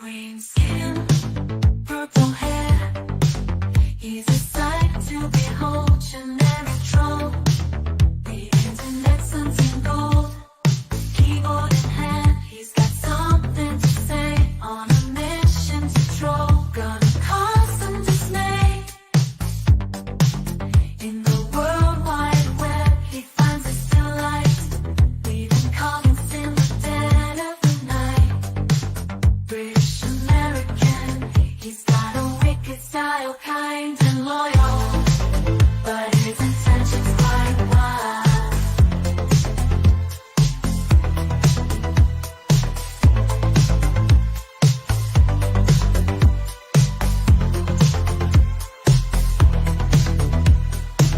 Green skin, purple hair. He's a sight to behold, generic troll. The internet suns in gold, keyboard in hand. He's got something to say, on a mission to troll. Gonna cause some dismay. In the World Wide Web, he finds his delight, leaving comments in the dead of the night. British American, he's got a wicked style, kind and loyal, but his intentions quite wild.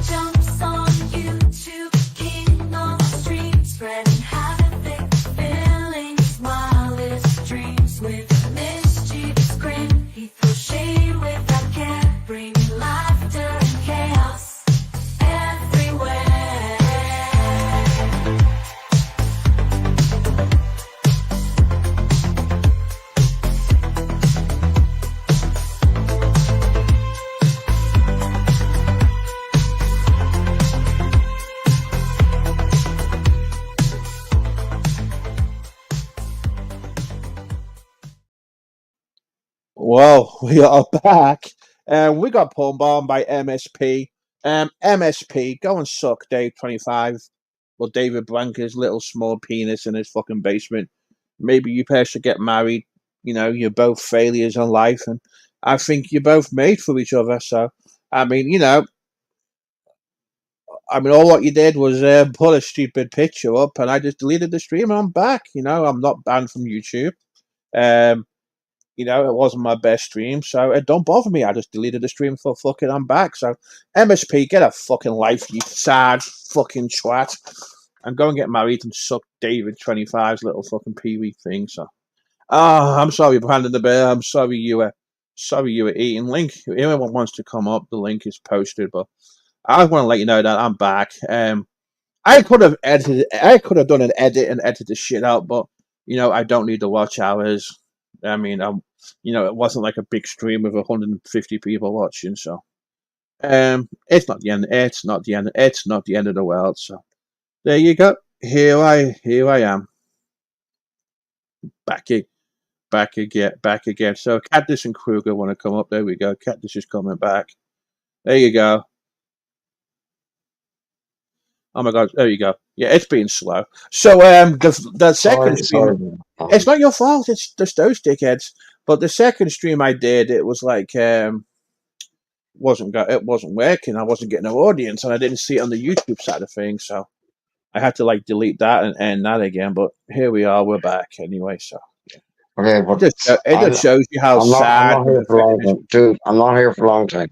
Jumps on YouTube, king on the street, spreading havoc, filling his wildest dreams with a mischievous grin. He throws shade without care, bringing laughter and chaos everywhere. Well, we are back, and we got pulled bombed by MSP. MSP, go and suck Dave 25. Well, David Blanker's little small penis in his fucking basement. Maybe you pair should get married. You know, you're both failures in life, and I think you're both made for each other. So, I mean, all what you did was put a stupid picture up, and I just deleted the stream, and I'm back. I'm not banned from YouTube. Um, it wasn't my best stream, so it don't bother me. I just deleted the stream for fucking I'm back. So MSP, get a fucking life, you sad fucking twat. And go and get married and suck David 25's little fucking peewee thing. So I'm sorry, Brandon the Bear. I'm sorry you were eating. Link, if anyone wants to come up, the link is posted, but I want to let you know that I'm back. I could have done an edit and edited the shit out, but I don't need the watch hours. I mean, it wasn't like a big stream with 150 people watching, so it's not the end. It's not the end. It's not the end of the world. So there you go. Here I am, back again. So Cactus and Kruger want to come up. There we go. Cactus is coming back. There you go. Oh my god, there you go. Yeah, it's been slow. So the second stream, it's not your fault. It's just those dickheads. But the second stream I did, it was like it wasn't working. I wasn't getting no audience, and I didn't see it on the YouTube side of things. So I had to like delete that and end that again. But here we are. We're back anyway. So Okay, but it just shows you how sad. I'm not here for a long time, dude. I'm not here for a long time.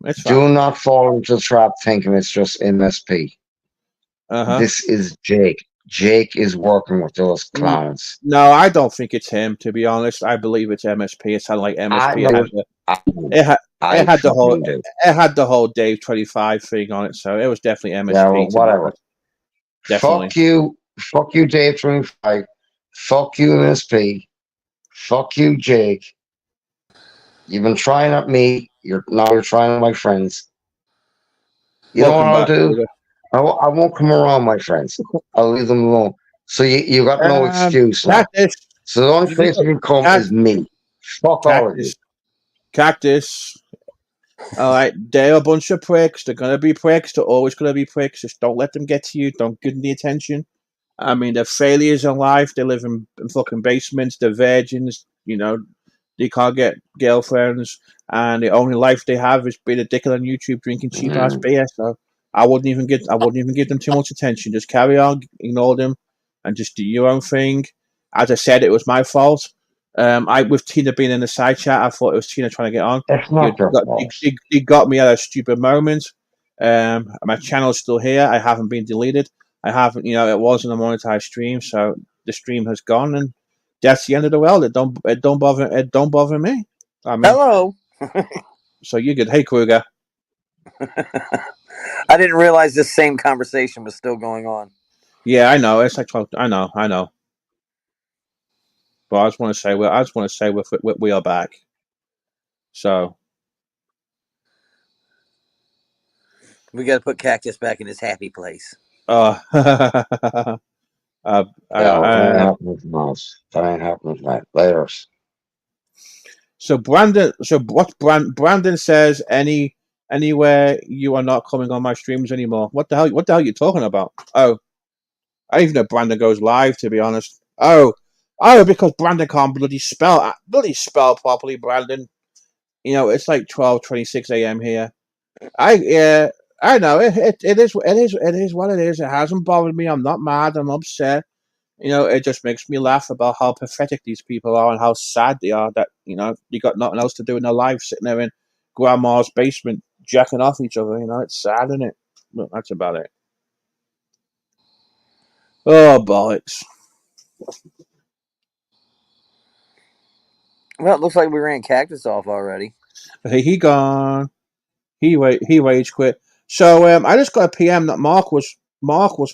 It's fine. Do not fall into the trap thinking it's just MSP. This is Jake. Jake is working with those clowns. No, I don't think it's him. To be honest, I believe it's MSP. It sounded like MSP. It had the whole Dave 25 thing on it, so it was definitely MSP. Yeah, well, whatever. Definitely. Fuck you, Dave 25. Fuck you, MSP. Fuck you, Jake. You've been trying at me. You're trying at my friends. You know what I'll do? I won't come around, my friends. I'll leave them alone. So you got no excuse now. So the only place you can come is me. Fuck all of you. Cactus. All right, they're a bunch of pricks. They're gonna be pricks. They're always gonna be pricks. Just don't let them get to you. Don't give them the attention. I mean, they're failures in life. They live in fucking basements. They're virgins. They can't get girlfriends, and the only life they have is being a dickhead on YouTube drinking cheap ass beer. So I wouldn't even give them too much attention. Just carry on, ignore them, and just do your own thing. As I said, it was my fault. With Tina being in the side chat, I thought it was Tina trying to get on. That's not your fault. He got me at a stupid moment. My channel's still here. I haven't been deleted. I haven't, it wasn't a monetized stream, so the stream has gone, and that's the end of the world. It don't bother me. I mean, hello. So you're good. Hey, Kruger. I didn't realize this same conversation was still going on. Yeah, I know. It's like I know. But I just want to say we are back. So We got to put Cactus back in his happy place. uh, uh, Yeah, that ain't uh, happening from us. That ain't happening tonight. Laters. so Brandon says anywhere you are not coming on my streams anymore. What the hell are you talking about? Oh, I don't even know Brandon goes live, to be honest. Oh, because Brandon can't bloody spell properly, Brandon. You know, it's like 12:26 a.m. here. I know it is what it is. It hasn't bothered me. I'm not mad. I'm upset. You know, it just makes me laugh about how pathetic these people are and how sad they are that, you know, you got nothing else to do in their life, sitting there in grandma's basement jacking off each other. You know, it's sad, isn't it? But that's about it. Oh, bollocks. Well, it looks like we ran Cactus off already. He gone. He rage quit. So I just got a PM that Mark was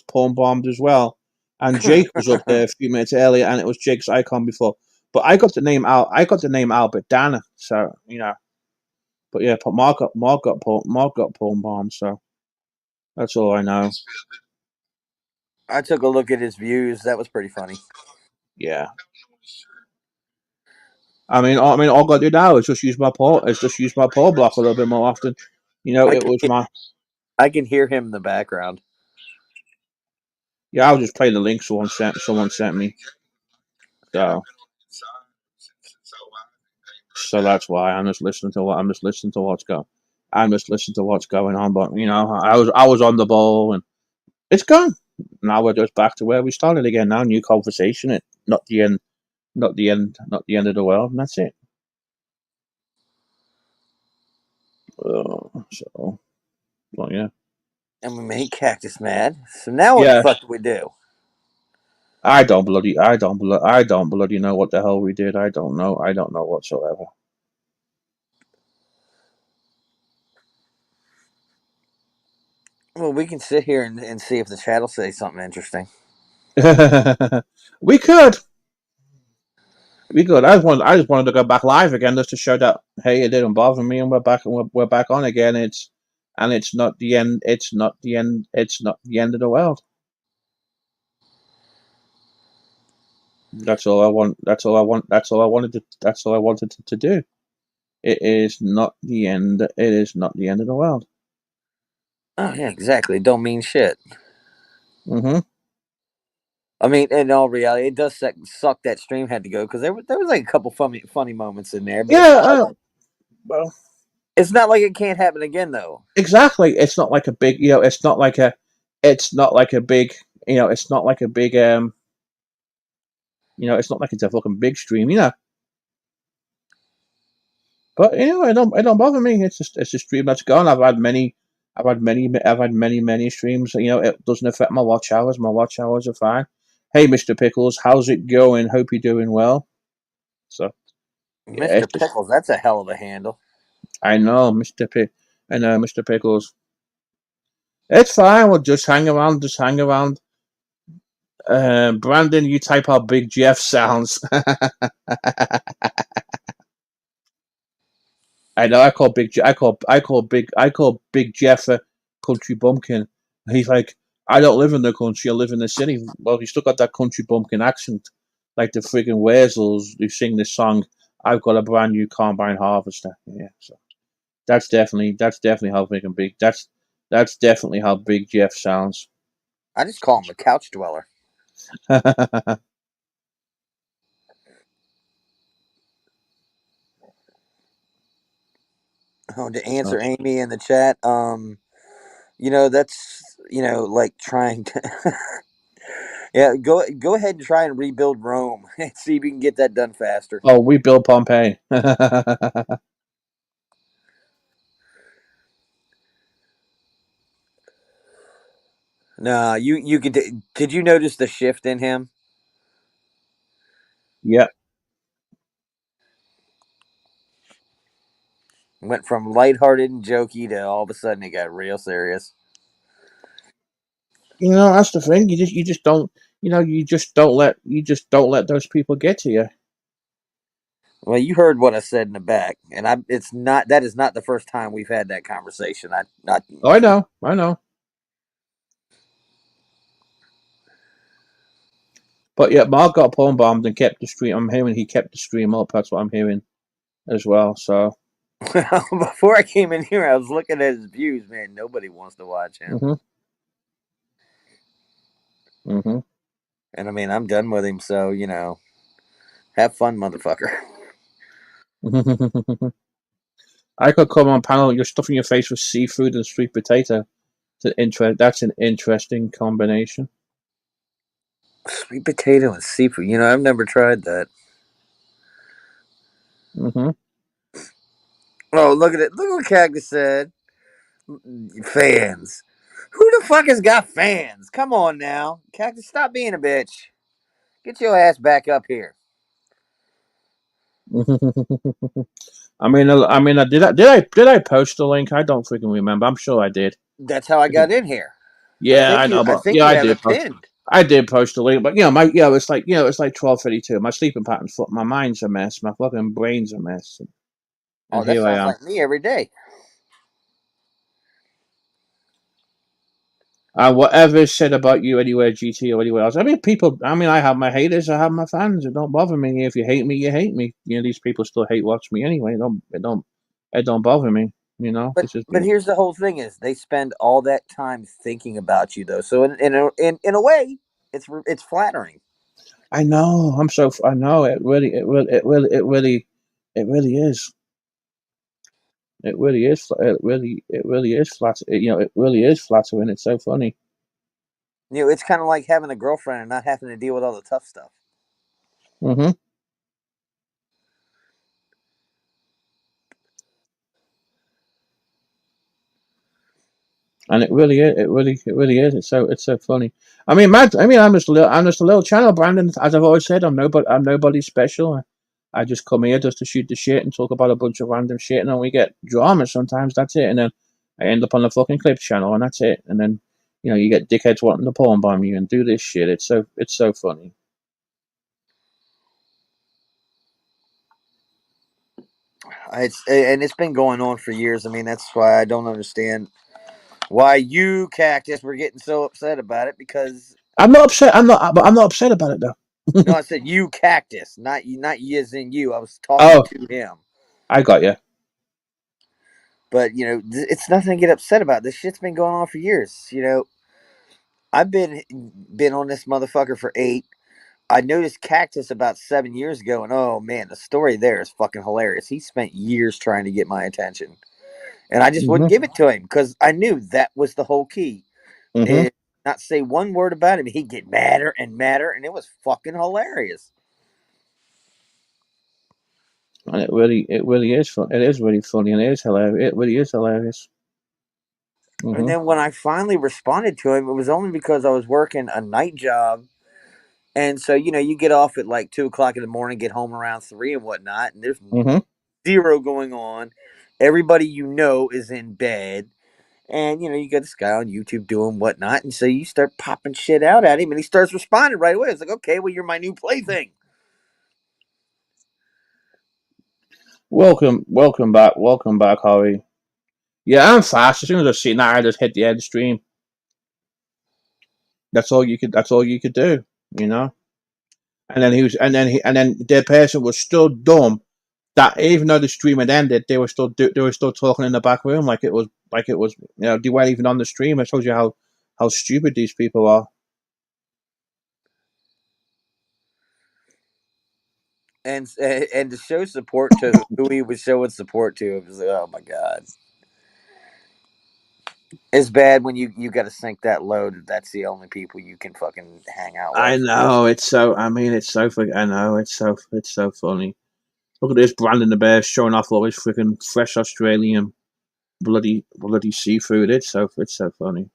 porn bombed as well, and Jake was up there a few minutes earlier, and it was Jake's icon before. But I got the name out. I got the name Albert Dana. So you know. But yeah, but Mark got porn bombed. So that's all I know. I took a look at his views. That was pretty funny. Yeah. All I got to do now is just use my poll block a little bit more often. You know, it was my I can hear him in the background. I was just playing the link someone sent me. So that's why I'm just listening to what's going on. But you know, I was on the ball and it's gone. Now we're just back to where we started again. Now new conversation. It not the end, not the end of the world, and that's it. So, well, yeah. And we made Cactus mad. So now what the Yeah, fuck do we do? I don't bloody know what the hell we did. I don't know whatsoever. Well, we can sit here and see if the chat will say something interesting. we could. I just wanted to go back live again just to show that hey, it didn't bother me, and we're back on again. It's not the end. It's not the end. It's not the end of the world. That's all I want. That's all I want. That's all I wanted to. That's all I wanted to do. It is not the end. It is not the end of the world. Oh yeah, exactly. It don't mean shit. Mm-hmm. I mean, in all reality, it does suck that stream had to go because there was like a couple funny moments in there, but Yeah. Well, it's not like it can't happen again though. exactly. It's not like a big. You know. It's not like a. It's not like a big. You know. It's not like a big. You know. It's not like it's a fucking big stream. You know. But you know, it don't bother me. It's a stream that's gone. I've had many streams. You know, it doesn't affect my watch hours. My watch hours are fine. Hey, Mr. Pickles, how's it going? Hope you're doing well. So yeah, Mr. Pickles, that's a hell of a handle. I know, Mr. I know, Mr. Pickles. It's fine. We'll just hang around. Just hang around. Brandon, you type out Big Jeff sounds. I know. I call Big Jeff a country bumpkin. He's like, I don't live in the country. I live in the city. Well, you still got that country bumpkin accent, like the friggin' Weasels who sing this song. I've got a brand new combine harvester. Yeah, so that's definitely how big. That's definitely how Big Jeff sounds. I just call him a couch dweller. Oh, to answer Amy in the chat, that's like trying to yeah, go ahead and try and rebuild Rome and see if you can get that done faster. Oh, we built Pompeii. No, you could. Did you notice the shift in him? Yep. Went from lighthearted and jokey to all of a sudden it got real serious. You know, that's the thing. You just don't. You know, you just don't let those people get to you. Well, you heard what I said in the back, and it's not that is not the first time we've had that conversation. I not Oh, I know, I know. But yeah, Mark got palm bombed and kept the stream. I'm hearing he kept the stream up. That's what I'm hearing as well. So. Before I came in here, I was looking at his views. Man, nobody wants to watch him. Mhm. Mhm. And I mean, I'm done with him. So have fun, motherfucker. I could come on panel. You're stuffing your face with seafood and sweet potato. That's an interesting combination. Sweet potato and seafood. I've never tried that. Mhm. Oh, look at it. Look what Cactus said. Fans. Who the fuck has got fans? Come on now. Cactus, stop being a bitch. Get your ass back up here. Did I post the link? I don't freaking remember. I'm sure I did. That's how I got in here. Yeah, I know, I but think yeah, you I have did it post. pinned. I did post the link, but it's like 12:32. My sleeping pattern's my mind's a mess. My fucking brain's a mess, Oh, and that here I sounds am. like me every day. Whatever is said about you anywhere, GT or anywhere else. I mean, people. I mean, I have my haters. I have my fans. It don't bother me. If you hate me, you hate me. These people still hate watch me anyway. It don't bother me. But This is but here's the whole thing: is they spend all that time thinking about you, though. So in a way, it's flattering. I know. I know. It really is. It really is. It really is flat. It really is flattering. It's so funny. It's kind of like having a girlfriend and not having to deal with all the tough stuff. Hmm. And it really is. It really is. It's so funny. I mean, I'm just a little channel, Brandon. As I've always said, I'm nobody special. I just come here just to shoot the shit and talk about a bunch of random shit, and then we get drama sometimes. That's it, and then I end up on the fucking clips channel, and that's it. And then you get dickheads wanting to porn bomb you and do this shit. It's so funny. It's been going on for years. I mean, that's why I don't understand why you Cactus were getting so upset about it. Because I'm not upset. I'm not upset about it though. no, I said you Cactus, not you, not you as in you. I was talking Oh, to him. I got you. But it's nothing to get upset about. This shit's been going on for years. I've been on this motherfucker for 8. I noticed Cactus about 7 years ago, and oh man, the story there is fucking hilarious. He spent years trying to get my attention, and I just wouldn't Mhm. give it to him because I knew that was the whole key. Mhm. Is not say one word about him. He'd get madder and madder, and it was fucking hilarious. And it really is fun. It is really funny, and it is hilarious. It really is hilarious. And Mhm. then when I finally responded to him, it was only because I was working a night job. And so, you get off at like 2 o'clock in the morning, get home around 3 and whatnot, and there's Mhm. zero going on. Everybody is in bed. And, you got this guy on YouTube doing whatnot. And so you start popping shit out at him, and he starts responding right away. It's like, okay, well, you're my new plaything. Welcome back, Harry. Yeah, I'm fast. As soon as I see that, I just hit the end stream. That's all you could. That's all you could do. You know. And then he was, and then the person was still dumb. That even though the stream had ended, they were still talking in the back room like it was. They weren't even on the stream. It shows you how stupid these people are. And to show support to who he was showing support to, it was like, oh my God. It's bad when you got to sink that low that that's the only people you can fucking hang out I with. know it's so. I mean, it's so. I know it's so funny. Look at this Brandon the Bear showing off all his freaking fresh Australian bloody seafood. It's so funny.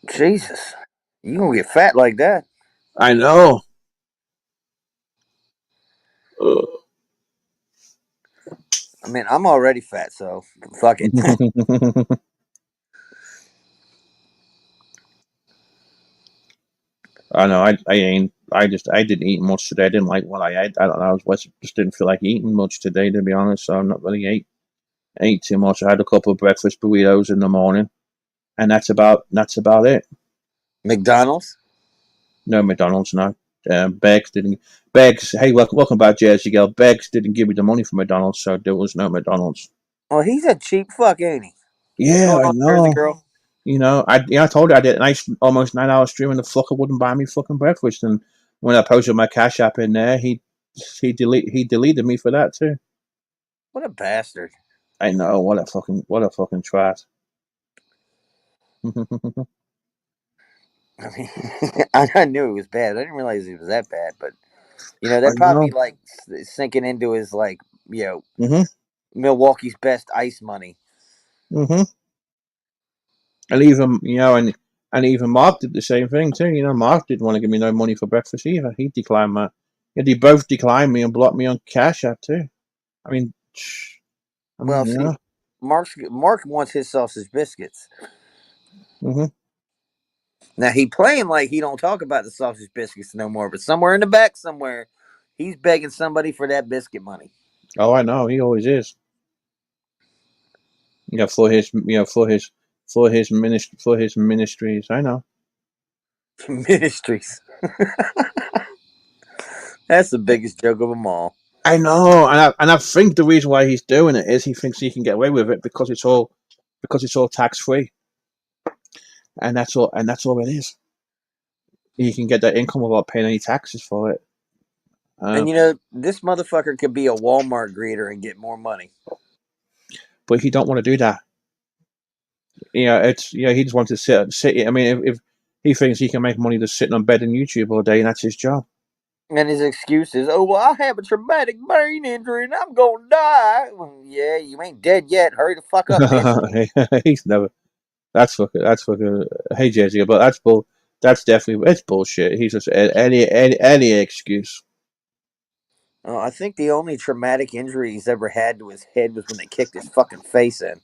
Jesus. You gonna get fat like that. I know. Ugh. I mean, I'm already fat, so fuck it. I know. I ain't. I didn't eat much today. I didn't like what I ate. I don't know. Just didn't feel like eating much today, to be honest. So I'm not really ate too much. I had a couple of breakfast burritos in the morning, and that's about it. McDonald's. No McDonald's, no. Beggs didn't. Beggs, hey, welcome back, Jersey girl. Beggs didn't give me the money for McDonald's, so there was no McDonald's. Well, he's a cheap fuck, ain't he? What's Yeah, going I on, Jersey know. girl? You know, I told you I did a nice almost 9 hour stream, and the fucker wouldn't buy me fucking breakfast. And when I posted my Cash App in there, he deleted me for that too. What a bastard! I know, what a fucking twat. I mean, I knew it was bad. I didn't realize it was that bad, but I that probably know. like sinking into his Mhm. Milwaukee's best ice money. Mhm. And even and even Mark did the same thing too. You know, Mark didn't want to give me no money for breakfast either. He declined my. Yeah, they both declined me and blocked me on Cash App too. I mean, Well, you see, know. Mark wants his sausage biscuits. Mhm. Now he playing like he don't talk about the sausage biscuits no more, but somewhere in the back, somewhere, he's begging somebody for that biscuit money. Oh, I know. He always is. Yeah, for his ministries. I know. Ministries. That's the biggest joke of them all. I know, and I think the reason why he's doing it is he thinks he can get away with it because it's all tax free, and that's all it is. He can get that income without paying any taxes for it. And this motherfucker could be a Walmart greeter and get more money. But he don't want to do that. It's he just wants to sit. I mean, if he thinks he can make money just sitting on bed in YouTube all day, and that's his job. And his excuse is, "Oh well, I have a traumatic brain injury and I'm gonna die." Well, yeah, you ain't dead yet. Hurry the fuck up, bitch. He's never. That's fucking. Hey, Jesse, but that's bull. That's definitely it's bullshit. He's just any excuse. I think the only traumatic injury he's ever had to his head was when they kicked his fucking face in.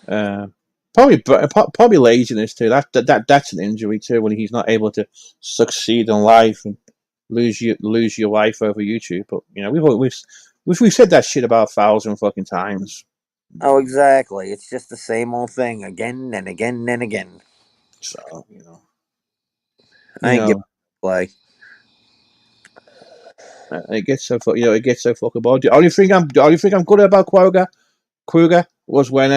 Uh, probably laziness too. That's an injury too when he's not able to succeed in life and lose your life over YouTube. But we've said that shit about 1,000 fucking times. Oh, exactly. It's just the same old thing again and again and again. So I you ain't giving know play. it gets so it gets so fucking bored. The only thing I'm good about Kruger was when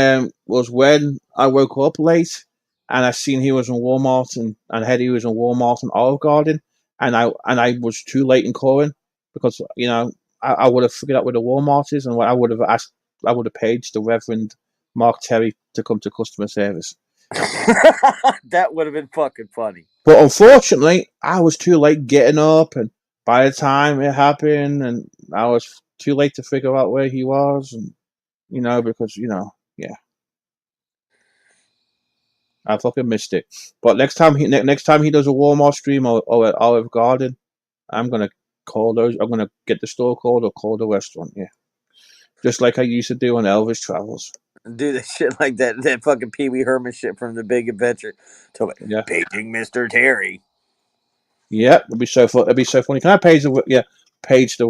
I woke up late and I seen he was in Walmart and Hetty was in Walmart and Olive Garden and I was too late in calling because I would have figured out where the Walmart is and I would have paged the Reverend Mark Terry to come to customer service. That would have been fucking funny. But unfortunately, I was too late getting up, and by the time it happened, and I was too late to figure out where he was, and because yeah. I fucking missed it. But next time he does a Walmart stream or at Olive Garden, I'm gonna call those. I'm gonna get the store called or call the restaurant. Yeah, just like I used to do on Elvis Travels. Do that shit like that fucking Pee Wee Herman shit from The Big Adventure. Tell me, Yeah, paging Mr. Terry. yeah. It'd be so fun. It'd be so funny. Can I page the Reverend? Yeah, page the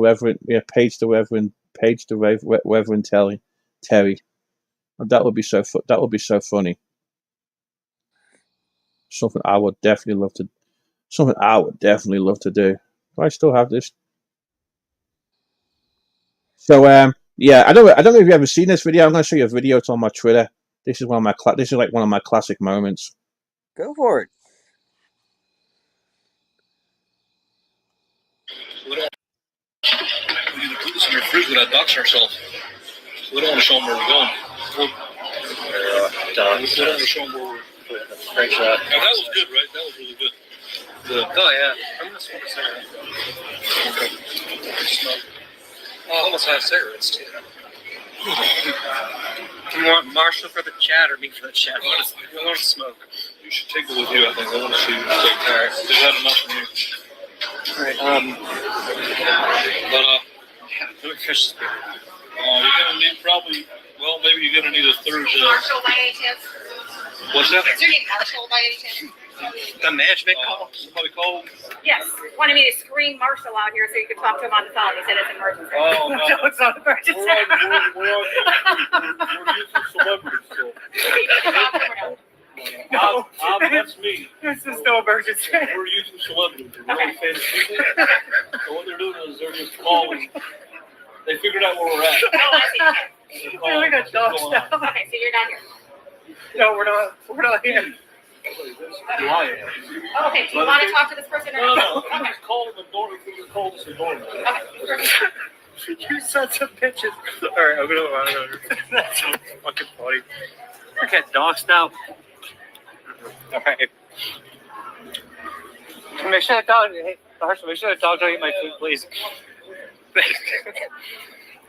Reverend Terry. That would be so That would be so funny. Something I would definitely love to. Something I would definitely love to do. Do I still have this? So yeah, I don't know if you've ever seen this video. I'm going to show you a video. It's on my Twitter. This is this is like one of my classic moments. Go for it. We need to put this in your fridge without doxing ourselves. We don't want to show them where we're going. We don't want to show them where we're Great shot. Now, that was good, right? That was really good. Oh, yeah. I'm going to smoke a cigarette. Okay. Smoke. Oh, I almost have cigarettes, too. Do you want Marshall for the chat or me for the chat? I want to smoke. You should take it with you, I think. I want to see you take it. All right. They've had enough from you. All right. Let me finish this. You're going to need maybe you're going to need a third. Marshall by any chance? What's that? Is your name Marshall by any chance? A management call? Somebody called? Yes, wanted me to screen Marshall out here so you could talk to him on the phone. He said it's an emergency. Oh, no. No, it's not an emergency. We're using celebrities still. No. That's me. This is no emergency. We're using celebrities. We're really famous people. So what they're doing is they're just calling. They figured out where we're at. Oh, I see. And We got dogs now. Okay, so you're not here. No, we're not. We're not here. Do I am? Okay, do you want to talk to this person or No, not? no. If you Okay. just call them and ignore them, if you just call us and ignore them. Okay. You sons of bitches. Alright, I'm gonna run over. That's so fucking funny. I got dogs now. Alright. Make sure the dog, hey, Marshall, make sure the dog don't eat my food, please.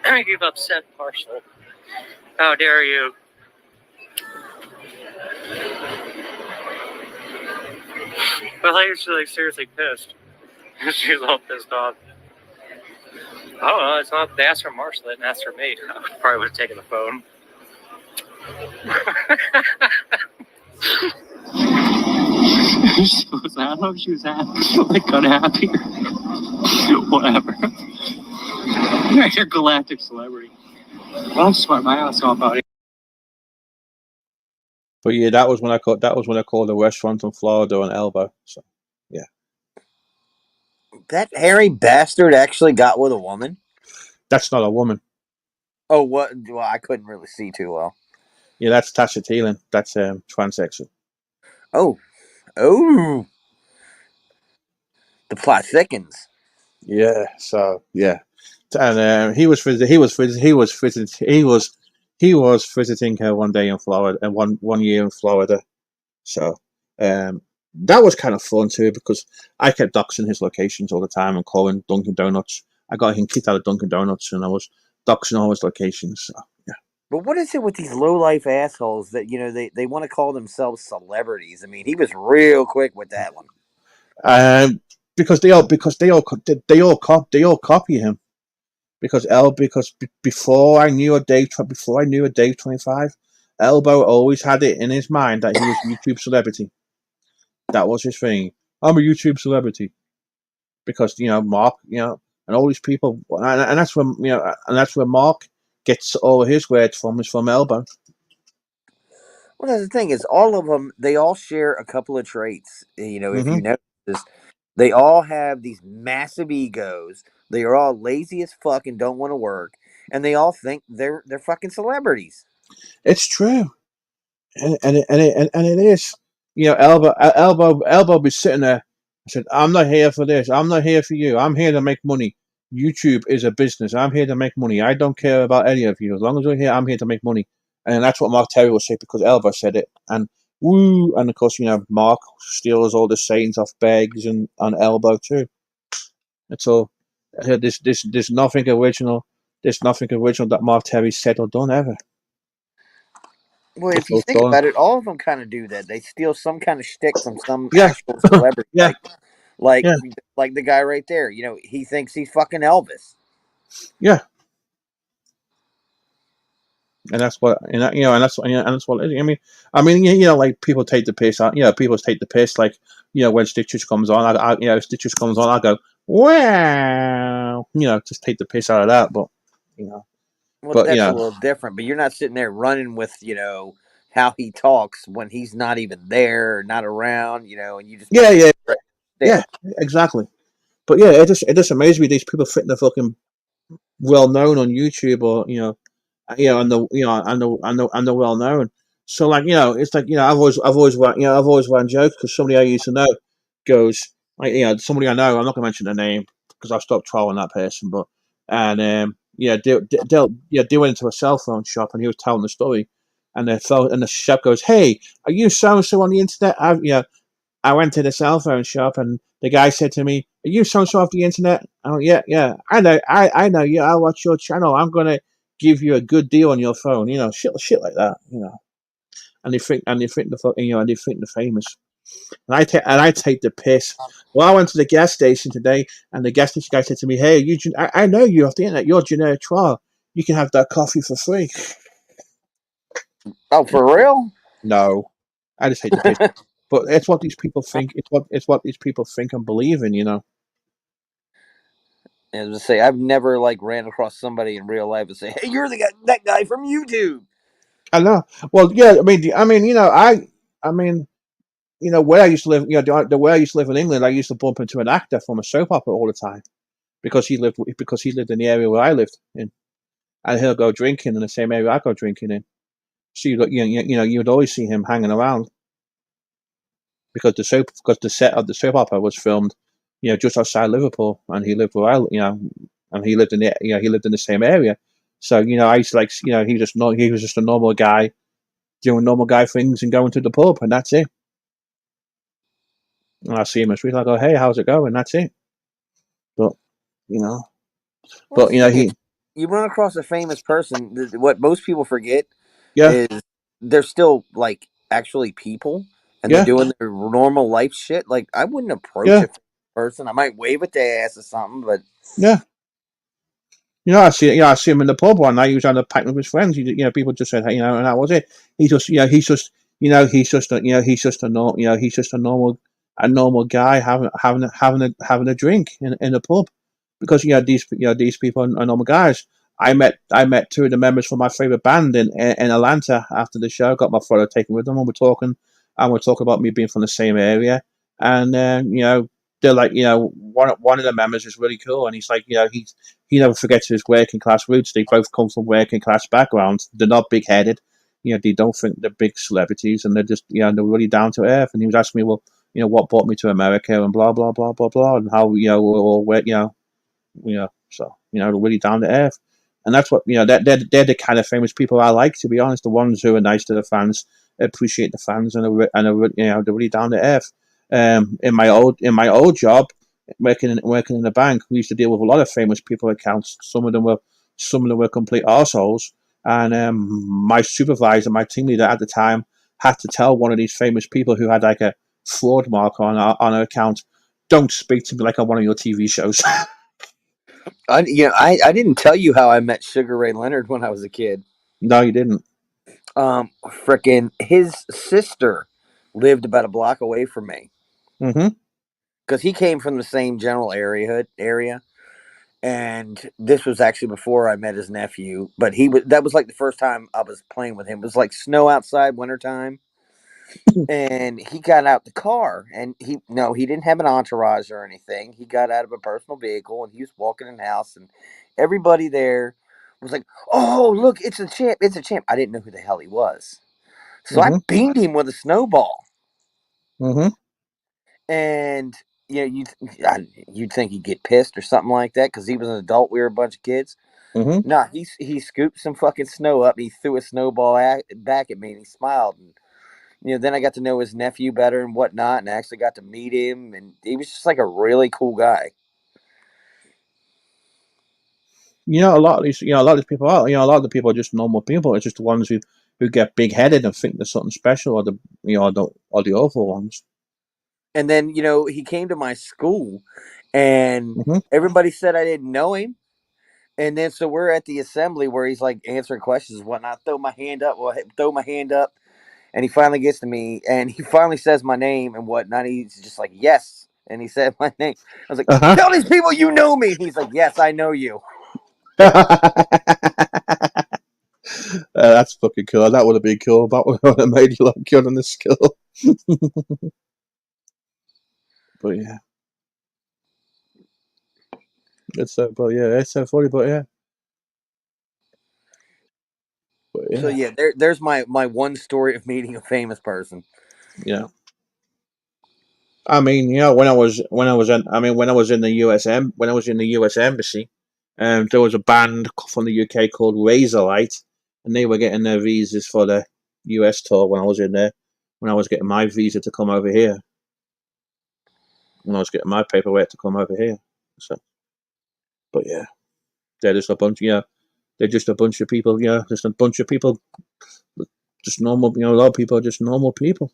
I give upset, Marshall. How dare you? But I was like seriously pissed. She's all pissed off. I don't know. It's not. They asked for Marshall. They didn't ask for me. I probably would have taken the phone. She was, I don't know if she was like unhappy or whatever. You're a galactic celebrity. Well, I'm smart my ass off about it. But yeah, that was when I called a restaurant in Florida an elbow. So yeah, That hairy bastard actually got with a woman. that's not a woman. Oh, what? Well, I couldn't really see too well. Yeah, that's Tasha Teelan. That's transsexual. Oh, the plot thickens. Yeah. So yeah, and he was visiting her one day in Florida and one year in Florida. So that was kind of fun too because I kept doxing his locations all the time and calling Dunkin' Donuts. I got him kicked out of Dunkin' Donuts and I was doxing all his locations. So yeah. But what is it with these low life assholes that they want to call themselves celebrities? I mean, he was real quick with that one. Because they all copy him. Because before I knew a Dave 25, Elbow always had it in his mind that he was a YouTube celebrity. That was his thing. I'm a YouTube celebrity because Mark, and all these people, and that's where Mark gets all his words from is from Elbow. Well, that's the thing is, all of them, they all share a couple of traits. If you notice, they all have these massive egos. They are all lazy as fuck and don't want to work, and they all think they're fucking celebrities. It's true, and it is. Elbow be sitting there. I said, I'm not here for this. I'm not here for you. I'm here to make money. YouTube is a business. I'm here to make money. I don't care about any of you. As long as we're here, I'm here to make money. And that's what Mark Terry will say because Elbow said it. And woo! And of course, Mark steals all the sayings off Beggs and on Elbow too. It's all. There's nothing original. There's nothing original that Mark Terry said or done ever. Well, if you think about it, all of them kind of do that. They steal some kind of shtick from some Yeah. actual celebrity. Yeah. Like the guy right there. He thinks he's fucking Elvis. Yeah. And that's what, and that's what it is. I mean, like people take the piss out. People take the piss. Like, when Stitches comes on, Stitches comes on, I go, wow. Just take the piss out of that. But, Well, that's a little different. But you're not sitting there running with, how he talks when he's not even there, or not around, and you just yeah, exactly. But yeah, it just amazes me these people fitting the fucking well known on YouTube or and the well known. So like it's like I've always run jokes because somebody I used to know goes like somebody I know, I'm not gonna mention the name because I've stopped trolling that person, but they went into a cell phone shop and he was telling the story, and the shop goes, "Hey, are you so and so on the internet?" I went to the cell phone shop and the guy said to me, "Are you so and so off the internet?" Oh yeah, I know, I know you. I watch your channel. I'm gonna give you a good deal on your phone, shit like that, and they think they're famous, and I take the piss. Well, I went to the gas station today, and the gas station guy said to me, "Hey, I know you off the internet. You're generic trial. You can have that coffee for free." Oh, for real? No, I just take the piss. But it's what these people think. It's what these people think and believe in. As I say, I've never like ran across somebody in real life and say, "Hey, you're the guy, that guy from YouTube." I know. Well, yeah. I mean, I mean, where I used to live, the way I used to live in England, I used to bump into an actor from a soap opera all the time because he lived in the area where I lived in, and he'll go drinking in the same area I go drinking in. So you would always see him hanging around because the set of the soap opera was filmed, just outside Liverpool, and he lived where and he lived in the same area. So I used to he was just a normal guy doing normal guy things and going to the pub, and that's it. And I see him in the street, I go, "Hey, how's it going?" That's it. But you know, Well, but that's the thing is, he, you run across a famous person. What most people forget yeah, is they're still like actually people, and they're yeah, doing their normal life shit. Like I wouldn't approach yeah, a person. I might wave at their ass or something, but yeah. I see him in the pub one night. He was on a pint with his friends. People just said, "Hey," and that was it. He's just a normal, a normal guy having a drink in a pub, because these people are normal guys. I met two of the members from my favorite band in Atlanta after the show. Got my photo taken with them, and we're talking about me being from the same area, and they're like, one of the members is really cool, and he's like, he never forgets his working class roots. They both come from working class backgrounds. They're not big headed. They don't think they're big celebrities, and they're just, they're really down to earth. And he was asking me, well, what brought me to America, and blah blah blah blah blah, and how we're all so they're really down to earth. And that's what they're the kind of famous people I like, to be honest. The ones who are nice to the fans, appreciate the fans, and they're really down to earth. In my old job, working in a bank, we used to deal with a lot of famous people accounts. Some of them were complete arseholes, and my supervisor, my team leader at the time, had to tell one of these famous people who had like a fraud mark on her account, "Don't speak to me like on one of your TV shows." I didn't tell you how I met Sugar Ray Leonard when I was a kid. No, you didn't. Frickin' his sister lived about a block away from me Mm-hmm. because he came from the same general area. And this was actually before I met his nephew, but that was like the first time I was playing with him. It was like snow outside, wintertime, and he got out the car, and he didn't have an entourage or anything. He got out of a personal vehicle, and he was walking in the house, and everybody there was like, "Oh, look, it's a champ! It's a champ!" I didn't know who the hell he was, so I Mm-hmm. beamed him with a snowball, Mm-hmm. and you'd think he'd get pissed or something like that because he was an adult. We were a bunch of kids. Mm-hmm. No, he scooped some fucking snow up. And he threw a snowball back at me, and he smiled. And then I got to know his nephew better and whatnot, and I actually got to meet him, and he was just like a really cool guy. A lot of these people are, a lot of the people are just normal people. It's just the ones who get big headed and think there's something special, or the awful ones. And then he came to my school, and Mm-hmm. everybody said I didn't know him. And then so we're at the assembly where he's like answering questions and whatnot. Throw my hand up. Well, throw my hand up. And he finally gets to me, and he finally says my name and whatnot. He's just like, "Yes." And he said my name. I was like, Uh-huh. "Tell these people you know me." He's like, "Yes, I know you." That's fucking cool. That would have been cool. That would have made you look good on the skill. But yeah, it's so funny. But So yeah, yeah, there's my one story of meeting a famous person. yeah. I mean, when I was in the U.S. embassy, there was a band from the UK called Razorlight, and they were getting their visas for the US tour when I was in there. When I was getting my visa to come over here, when I was getting my paperwork to come over here. So, but yeah, they're just a bunch. They're just a bunch of people. Just a bunch of people. Just normal. A lot of people are just normal people.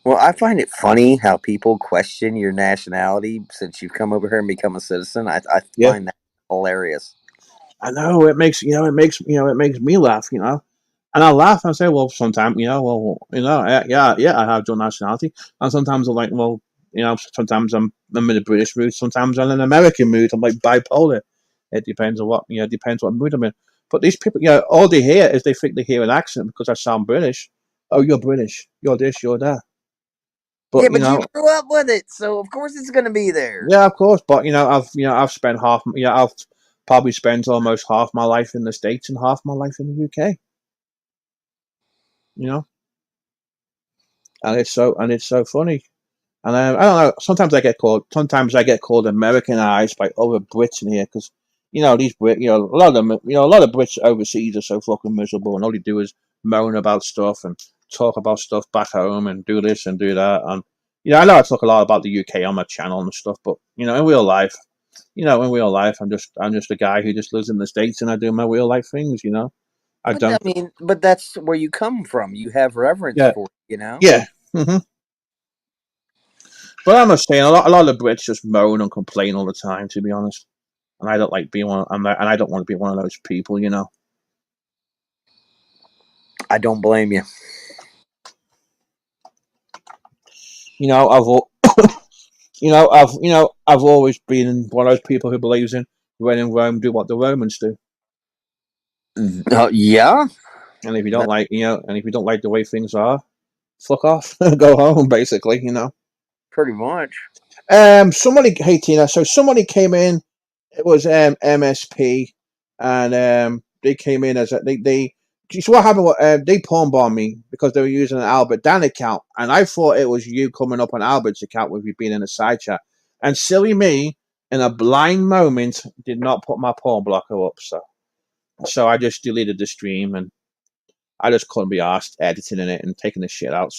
Well, I find it funny how people question your nationality since you've come over here and become a citizen. I Yeah, find that hilarious. I know. It makes me laugh. And I laugh and I say, well, sometimes, yeah, I have dual nationality. And sometimes I'm like, well, sometimes I'm in a British mood, sometimes I'm in an American mood. I'm like bipolar. It depends on depends what mood I'm in. But these people, all they hear is they think they hear an accent because I sound British. Oh, you're British. You're this, you're that. Yeah, But, but you grew up with it, so of course it's going to be there. yeah, of course. But, I've spent I've probably spent almost half my life in the States and half my life in the UK. You know, and it's so funny. And I don't know. Sometimes I get called Americanized by other Brits in here because these Brit, a lot of them, a lot of Brits overseas are so fucking miserable, and all they do is moan about stuff and talk about stuff back home and do this and do that. And I know I talk a lot about the UK on my channel and stuff, but in real life, I'm just a guy who just lives in the States and I do my real life things. I But I don't. mean, but that's where you come from. You have reverence Yeah, for it, yeah. But I must say, a lot of Brits just moan and complain all the time. To be honest. And I don't like being one. And I don't want to be one of those people. I don't blame you. I've I've always been one of those people who believes in when in Rome, do what the Romans do. Yeah. And if you don't like, and if you don't like the way things are, fuck off, go home. Basically. Pretty much. Hey Tina. So somebody came in. It was MSP, and they came in as they. So what happened? They pawn bombed me because they were using an Albert Dan account, and I thought it was you coming up on Albert's account with you being in a side chat. And silly me, in a blind moment, did not put my pawn blocker up. So I just deleted the stream, and I just couldn't be asked editing in it and taking the shit out.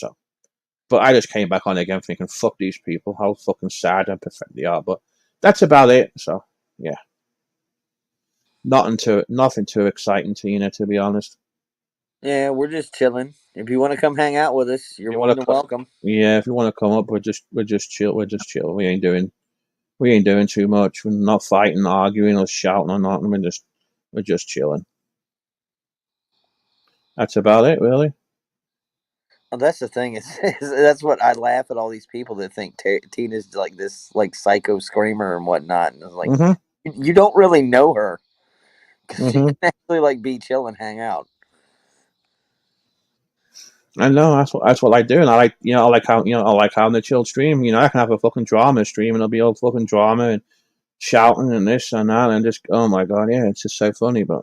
But I just came back on again thinking, fuck these people, how fucking sad and pathetic they are. But that's about it. So yeah. Nothing too exciting, Tina, to be honest. Yeah, we're just chilling. If you want to come hang out with us, you're more than welcome. Yeah, if you want to come up, we're just chill. We're just chill. We ain't doing too much. We're not fighting, arguing, or shouting or nothing. We're just chilling. That's about it, really. Well, that's the thing is that's what I laugh at all these people that think Tina's like this like psycho screamer and whatnot, and it's like you don't really know her because she can actually like be chill and hang out. I know that's what I do, and I like I like how the chill stream. I can have a fucking drama stream, and it'll be all fucking drama and shouting and this and that, and just oh my god, yeah, it's just so funny. But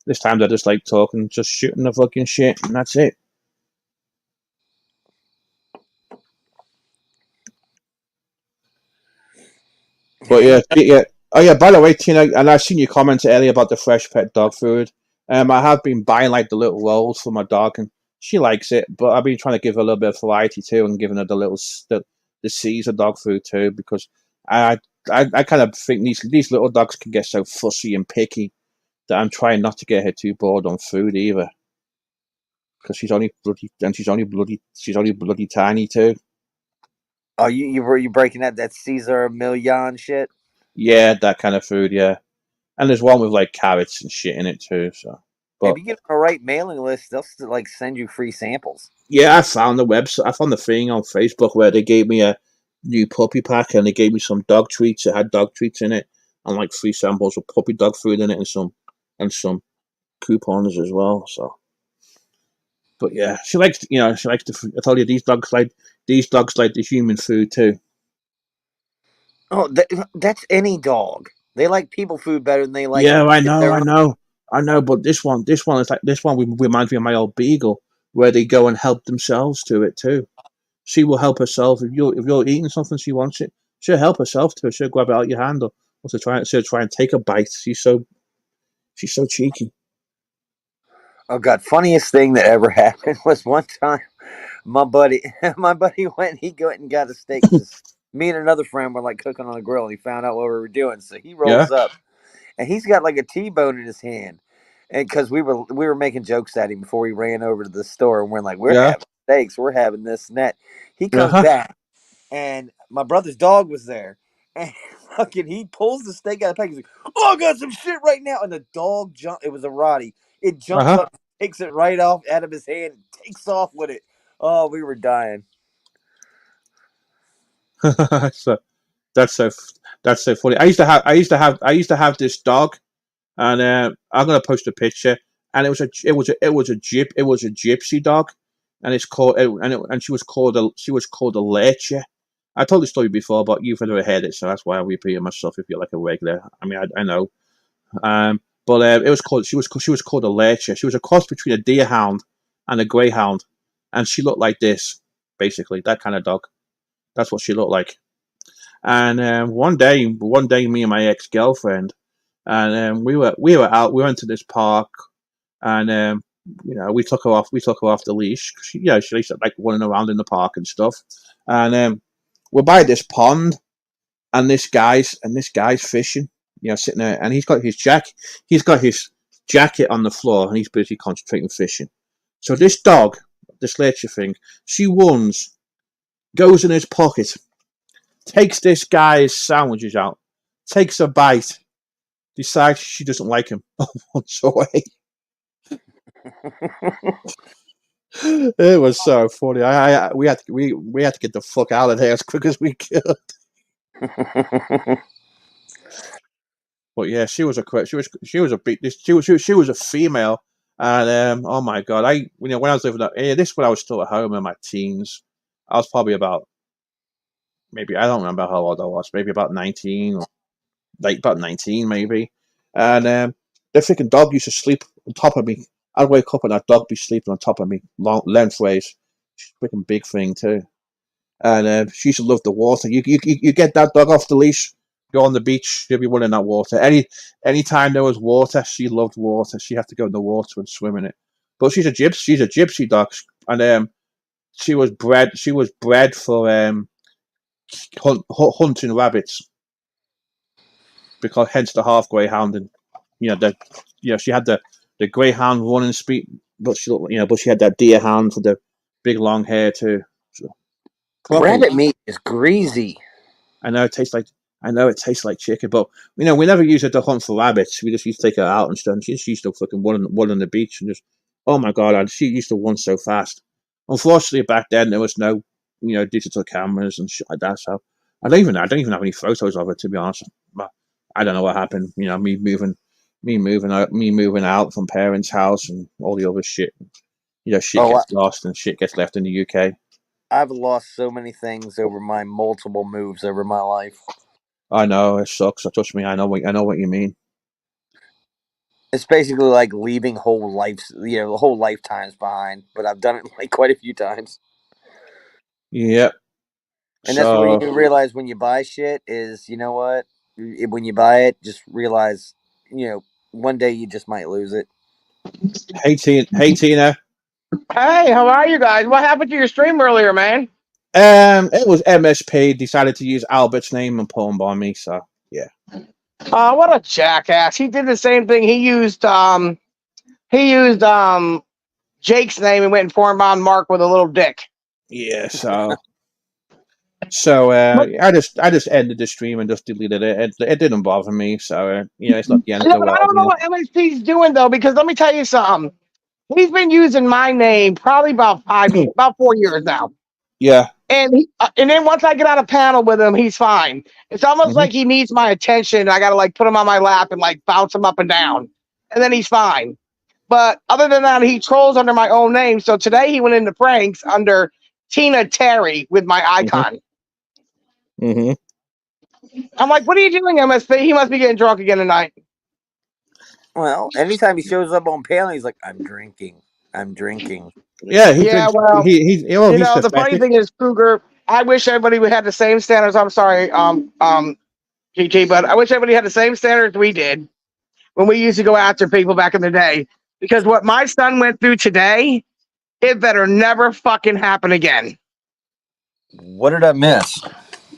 this time they're just like talking, just shooting the fucking shit, and that's it. But yeah. Oh yeah. By the way, Tina, and I've seen you comment earlier about the fresh pet dog food. I have been buying like the little rolls for my dog, and she likes it. But I've been trying to give her a little bit of variety too, and giving her the Caesar dog food too, because I kind of think these little dogs can get so fussy and picky that I'm trying not to get her too bored on food either, because she's only bloody tiny too. Oh, you breaking that Caesar million shit? Yeah, that kind of food. Yeah. And there's one with like carrots and shit in it too. So, but if you get on the right mailing list, they'll still, like send you free samples. Yeah, I found the website. I found the thing on Facebook where they gave me a new puppy pack and they gave me some dog treats. It had dog treats in it and like free samples of puppy dog food in it and some coupons as well. So, but yeah, she likes the. I told you these dogs like the human food too. Oh, that's any dog. They like people food better than they like. Yeah, I know. But this one reminds me of my old beagle, where they go and help themselves to it too. She will help herself if you're eating something she wants it. She'll help herself to it. She'll grab it out your hand or she'll try and take a bite. She's so cheeky. Oh god, funniest thing that ever happened was one time my buddy went and got a steak because me and another friend were like cooking on the grill and he found out what we were doing. So he Yeah. rolls up and he's got like a T-bone in his hand. And because we were making jokes at him before we ran over to the store and we're like, we're having steaks, we're having this and that. He comes back and my brother's dog was there. And fucking he pulls the steak out of the package. He's like, oh, I got some shit right now. And the dog jumped. It was a Roddy. It jumps up takes it right off out of his hand, takes off with it. Oh, we were dying. So that's so funny. I used to have this dog, and I'm gonna post a picture. And it was a gypsy dog, and she was called a leche. I told the story before, but you've never heard it, so that's why I'm repeating myself. If you're like a regular, I mean, I know. But it was called. She was called a leche. She was a cross between a deerhound and a greyhound, and she looked like this, basically that kind of dog. That's what she looked like. And one day, me and my ex-girlfriend, and we were out. We went to this park, and we took her off the leash. She used to like running around in the park and stuff. And we're by this pond, and this guy's fishing. Sitting there, and he's got his jacket on the floor, and he's busy concentrating fishing. So this dog, this leche thing, she runs, goes in his pocket, takes this guy's sandwiches out, takes a bite, decides she doesn't like him, runs away. It was so funny. We had to get the fuck out of there as quick as we could. But yeah, she was a female, and oh my god, when I was living up here, this when I was still at home in my teens, I was probably about, maybe, I don't remember how old I was, maybe about 19 or like about 19 maybe, and the freaking dog used to sleep on top of me. I'd wake up and that dog be sleeping on top of me, lengthways. She's a freaking big thing too, and she used to love the water. You get that dog off the leash, go on the beach, she'll be running that water. Anytime there was water, she loved water. She had to go in the water and swim in it. But she's a gypsy dog, and she was bred for hunting rabbits, because hence the half greyhound, and she had the greyhound running speed, but she had that deerhound for the big long hair too. So, rabbit meat is greasy. I know it tastes like chicken, but we never use it to hunt for rabbits. We just used to take her out and stuff. And she used to fucking run on the beach and just, oh my god, she used to run so fast. Unfortunately, back then there was no digital cameras and shit like that. So I don't even have any photos of it, to be honest. But I don't know what happened. Me moving out from parents' house and all the other shit. Shit gets lost and shit gets left in the UK. I've lost so many things over my multiple moves over my life. I know, it sucks. Trust me, I know what you mean. It's basically like leaving whole lifetimes behind, but I've done it like quite a few times. Yep. And that's when you realize when you buy shit is, when you buy it, just realize, one day you just might lose it. Hey, Tina. Hey, how are you guys? What happened to your stream earlier, man? It was MSP decided to use Albert's name and put him on me, so yeah. What a jackass! He did the same thing. He used Jake's name and went and formed on Mark with a little dick. Yeah, so I just ended the stream and just deleted it. It didn't bother me, so it's not the end of the world. I don't know what MSP's doing though, because let me tell you something. He's been using my name probably about 4 years now. Yeah. And then once I get on a panel with him, he's fine. It's almost like he needs my attention. I gotta like put him on my lap and like bounce him up and down, and then he's fine. But other than that, he trolls under my own name. So today he went into pranks under Tina Terry with my icon. I'm like, what are you doing, MSP? He must be getting drunk again tonight. Well, anytime he shows up on panel, he's like, I'm drinking. Yeah, well, the funny thing is, Kruger, I wish everybody would have the same standards. I'm sorry, GT, but I wish everybody had the same standards we did when we used to go after people back in the day. Because what my son went through today, it better never fucking happen again. What did I miss?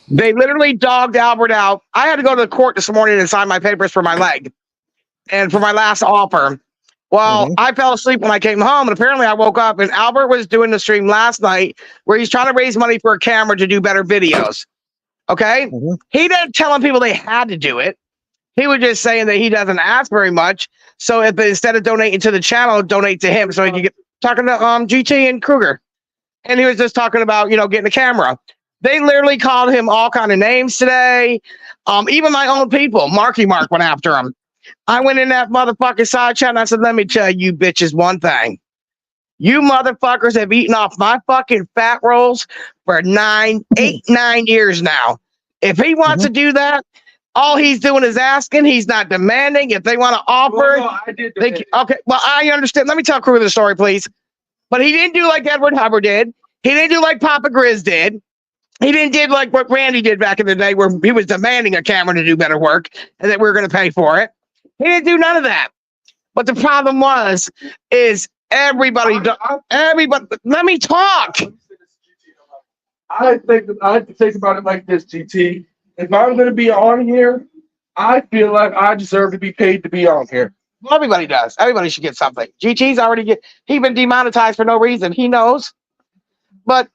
They literally dogged Albert out. I had to go to the court this morning and sign my papers for my leg and for my last offer. Well, I fell asleep when I came home, and apparently I woke up, and Albert was doing the stream last night where he's trying to raise money for a camera to do better videos. Okay? He didn't telling people they had to do it. He was just saying that he doesn't ask very much. So if instead of donating to the channel, donate to him so he can get talking to GT and Kruger. And he was just talking about, getting a camera. They literally called him all kind of names today. Even my own people, Marky Mark went after him. I went in that motherfucking side chat and I said, let me tell you bitches one thing. You motherfuckers have eaten off my fucking fat rolls for 9 years now. If he wants to do that, all he's doing is asking. He's not demanding. If they want to offer, okay. Well, I understand. Let me tell Kruger the story, please. But he didn't do like Edward Hubbard did. He didn't do like Papa Grizz did. He didn't do like what Randy did back in the day, where he was demanding a camera to do better work and that we were going to pay for it. He didn't do none of that. But the problem is everybody. Let me talk. I like to think about it like this, GT. If I'm going to be on here, I feel like I deserve to be paid to be on here. Well, everybody does. Everybody should get something. GT's already he's been demonetized for no reason. He knows. But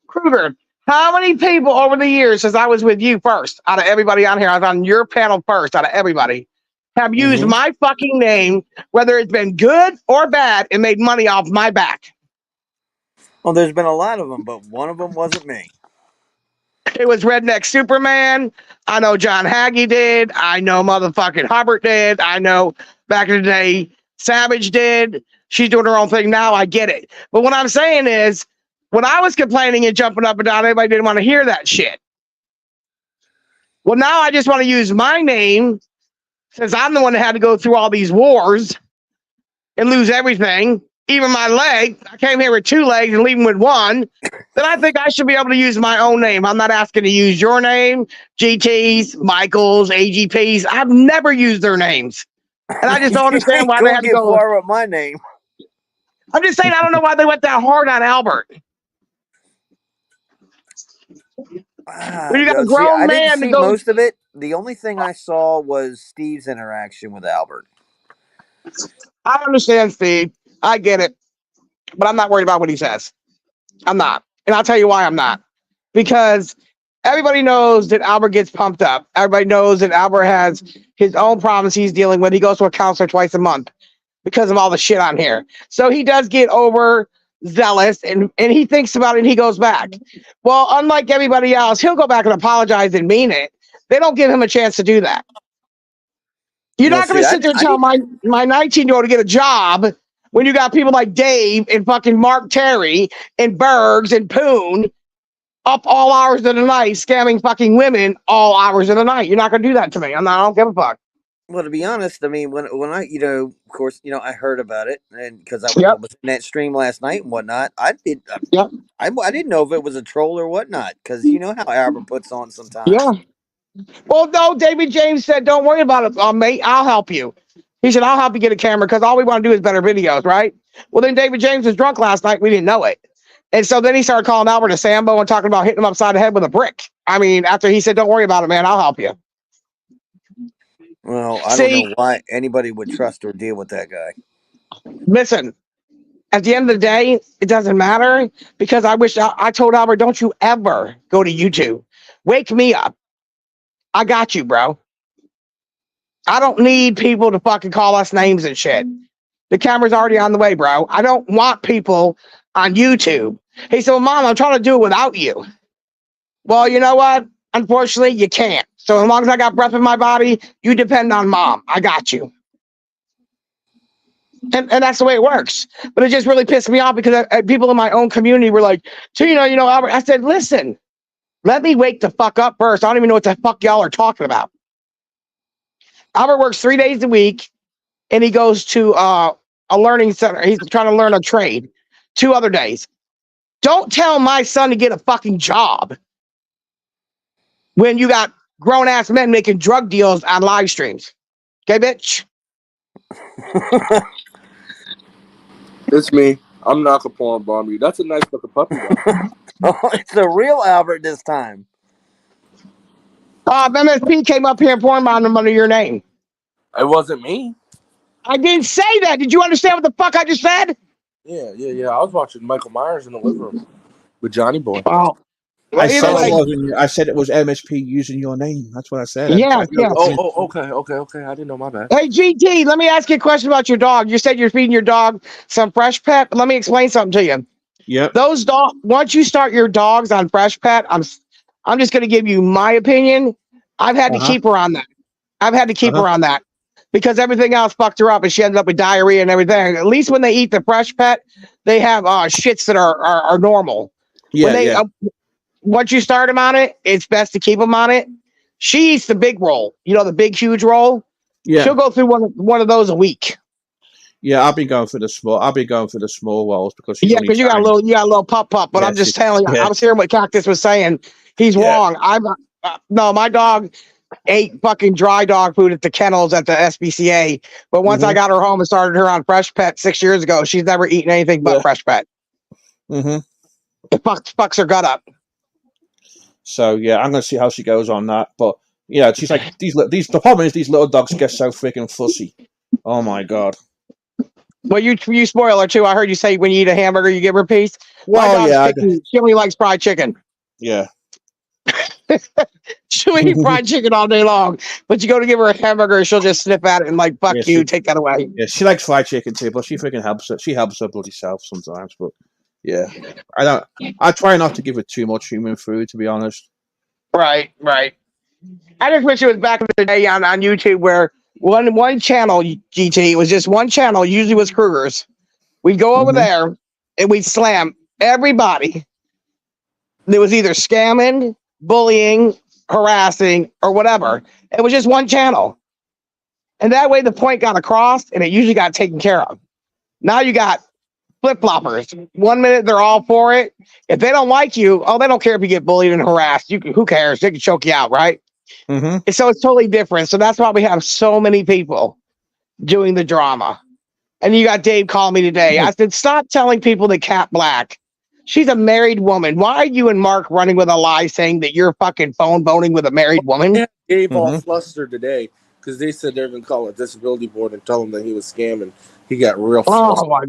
Kruger, how many people over the years, since I was with you first, out of everybody on here, I was on your panel first, out of everybody, have used my fucking name, whether it's been good or bad, and made money off my back? Well, there's been a lot of them, but one of them wasn't me. It was Redneck Superman. I know John Hagee did. I know motherfucking Hubbard did. I know back in the day Savage did. She's doing her own thing now. I get it. But what I'm saying is, when I was complaining and jumping up and down, everybody didn't want to hear that shit. Well, now I just want to use my name, since I'm the one that had to go through all these wars and lose everything, even my leg. I came here with 2 legs and leaving with 1. Then I think I should be able to use my own name. I'm not asking to use your name, GT's, Michael's, AGP's. I've never used their names. And I just don't understand why they had to go far with my name. I'm just saying, I don't know why they went that hard on Albert. When you got a grown man I didn't see to go, most of it. The only thing I saw was Steve's interaction with Albert. I understand, Steve. I get it. But I'm not worried about what he says. I'm not. And I'll tell you why I'm not. Because everybody knows that Albert gets pumped up. Everybody knows that Albert has his own problems he's dealing with. He goes to a counselor twice a month because of all the shit on here. So he does get overzealous and he thinks about it and he goes back. Well, unlike everybody else, he'll go back and apologize and mean it. They don't give him a chance to do that. You're not going to sit there and tell my 19-year-old to get a job when you got people like Dave and fucking Mark Terry and Bergs and Poon up all hours of the night scamming fucking women all hours of the night. You're not going to do that to me. I don't give a fuck. Well, to be honest, I mean, when I, of course, I heard about it, and because I was in that stream last night and whatnot, I didn't know if it was a troll or whatnot, because you know how Albert puts on sometimes. Yeah. Well, no, David James said, don't worry about it, mate. I'll help you. He said, I'll help you get a camera because all we want to do is better videos, right? Well, then David James was drunk last night. We didn't know it. And so then he started calling Albert a Sambo and talking about hitting him upside the head with a brick. I mean, after he said, don't worry about it, man, I'll help you. Well, I don't know why anybody would trust or deal with that guy. Listen, at the end of the day, it doesn't matter because I told Albert, don't you ever go to YouTube. Wake me up. I got you, bro. I don't need people to fucking call us names and shit. The camera's already on the way, bro. I don't want people on YouTube. He said, well, Mom, I'm trying to do it without you. Well, you know what? Unfortunately, you can't. So as long as I got breath in my body, you depend on Mom. I got you. And that's the way it works. But it just really pissed me off because people in my own community were like, Tina, Albert. I said, listen, let me wake the fuck up first. I don't even know what the fuck y'all are talking about. Albert works 3 days a week, and he goes to a learning center. He's trying to learn a trade 2 other days. Don't tell my son to get a fucking job when you got grown-ass men making drug deals on live streams. Okay, bitch? It's me. I'm not a porn bomb you. That's a nice looking puppy. Oh, it's a real Albert this time. MSP came up here and porn bombed him under your name. It wasn't me. I didn't say that. Did you understand what the fuck I just said? Yeah. I was watching Michael Myers in the living room with Johnny Boy. Oh, Well, I said either it way, wasn't. I said it was MSP using your name. That's what I said. yeah, yeah. Okay. I didn't know, my bad. Hey, GT, let me ask you a question about your dog. You said you're feeding your dog some fresh pet. Let me explain something to you. Yep. Those dog, once you start your dogs on fresh pet, I'm just going to give you my opinion. I've had to Uh-huh. keep her on that. I've had to keep Uh-huh. her on that because everything else fucked her up and she ended up with diarrhea and everything. At least when they eat the fresh pet, they have shits that are normal. When Yeah, they yeah, once you start them on it, it's best to keep them on it. She eats the big roll, the big huge roll. yeah, She'll go through one of those a week. yeah. I'll be going for the small. I'll be going for the small rolls because she's Yeah, only because tiny. you got a little pup. But Yeah, I'm just telling you, yeah, I was hearing what Cactus was saying. He's yeah. wrong. I'm no, my dog ate fucking dry dog food at the kennels at the SPCA. But once I Mhm. got her home and started her on Fresh Pet 6 years ago, she's never eaten anything but Yeah. Fresh Pet. Mhm. It fucks her gut up. So yeah, I'm gonna see how she goes on that. But yeah, she's like these. The problem is these little dogs get so freaking fussy. Oh my god. Well, you spoil her too. I heard you say when you eat a hamburger, you give her a piece. My Well, dog's yeah, picky. She only likes fried chicken. yeah. She'll eat fried chicken all day long. But you go to give her a hamburger, she'll just sniff at it and like, fuck Yeah, you, take that away. yeah, she likes fried chicken too, but she freaking helps her. She helps her bloody self sometimes. But yeah, I don't. I try not to give her too much human food, to be honest. Right, right. I just wish it was back in the day on YouTube where one channel, GT, was just one channel, usually was Kruger's. We'd go over Mhm. there and we'd slam everybody that was either scamming, bullying, harassing, or whatever. It was just one channel. And that way the point got across and it usually got taken care of. Now you got flip floppers. 1 minute they're all for it. If they don't like you, they don't care if you get bullied and harassed. Who cares? They can choke you out, right? Mhm. And so it's totally different. So that's why we have so many people doing the drama. And you got Dave calling me today. I said, stop telling people that Cat Black. She's a married woman. Why are you and Mark running with a lie saying that you're fucking phone boning with a married woman? Yeah, Dave all Mhm. flustered today because they said they're going to call a disability board and tell him that he was scamming. He got real flustered. Oh,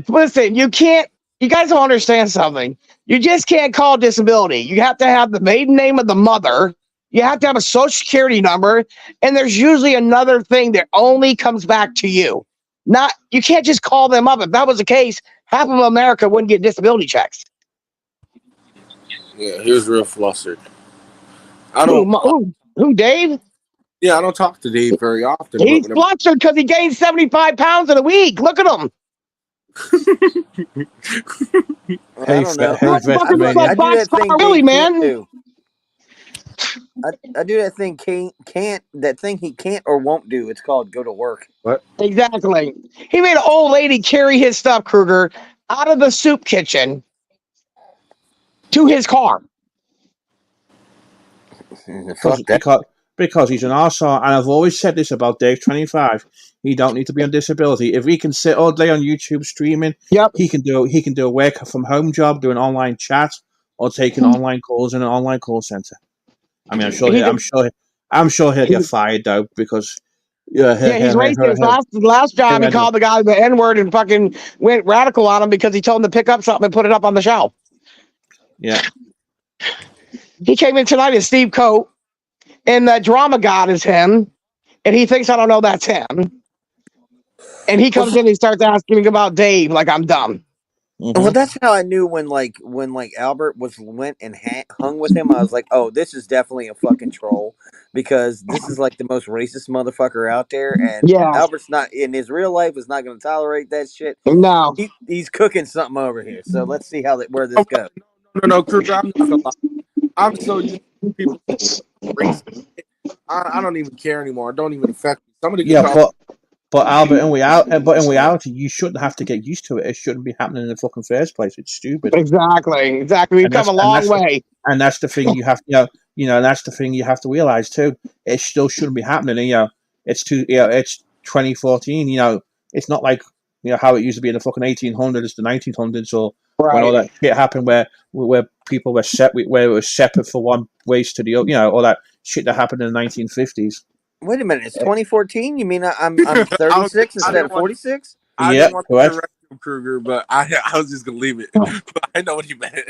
listen, you guys don't understand something. You just can't call disability. You have to have the maiden name of the mother. You have to have a social security number. And there's usually another thing that only comes back to you. You can't just call them up. If that was the case, half of America wouldn't get disability checks. Yeah, he was real flustered. Who, Dave? Yeah, I don't talk to Dave very often, but He's flustered because he gained 75 pounds in a week. Look at him. I don't know. Hey, I do that thing really, Dave can't man. do. I do that thing that thing he can't or won't do. It's called go to work. What? Exactly. He made an old lady carry his stuff, Kruger, out of the soup kitchen to his car. Fuck that. Because he's an arsehole, and I've always said this about Dave 25. He don't need to be on disability. If he can sit all day on YouTube streaming, he can do a work from home job, do an online chat, or taking online calls in an online call center. I mean, I'm sure he'll get fired though because he's racist. Last job, he called the guy the N-word and fucking went radical on him because he told him to pick up something and put it up on the shelf. Yeah. He came in tonight as Steve Coate, and the drama god is him, and he thinks I don't know that's him. And he comes in and he starts asking me about Dave like I'm dumb. Well, that's how I knew when Albert went and hung with him. I was like, oh, this is definitely a fucking troll because this is like the most racist motherfucker out there, and Albert's not in his real life is not going to tolerate that shit. No, he's cooking something over here. So let's see where this goes. No, Kruger, I'm not gonna lie. I'm so used to people racist. I don't even care anymore. It don't even affect me. Somebody can call. But Albert, in reality, you shouldn't have to get used to it. It shouldn't be happening in the fucking first place. It's stupid. Exactly. We've come a long way. And that's the thing you have, that's the thing you have to realize too. It still shouldn't be happening. It's 2014. It's not like how it used to be in the fucking 1800s, the 1900s, or when all that shit happened, where people were where it was separate for one race to the other. All that shit that happened in the 1950s. Wait a minute, it's 2014. You mean I'm 36 instead of 46? I didn't want to correct him, Kruger, but I was just gonna leave it. But I know what he meant.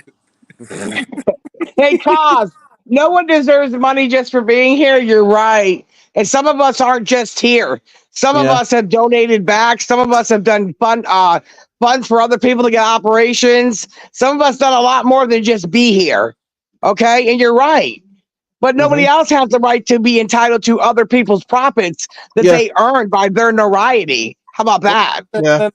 Hey, Cos, no one deserves money just for being here. You're right. And some of us aren't just here. Some of Yeah. us have donated back. Some of us have done funds for other people to get operations. Some of us done a lot more than just be here. Okay, and you're right. But nobody else has the right to be entitled to other people's profits that Yeah. they earned by their notoriety. How about that? Yeah.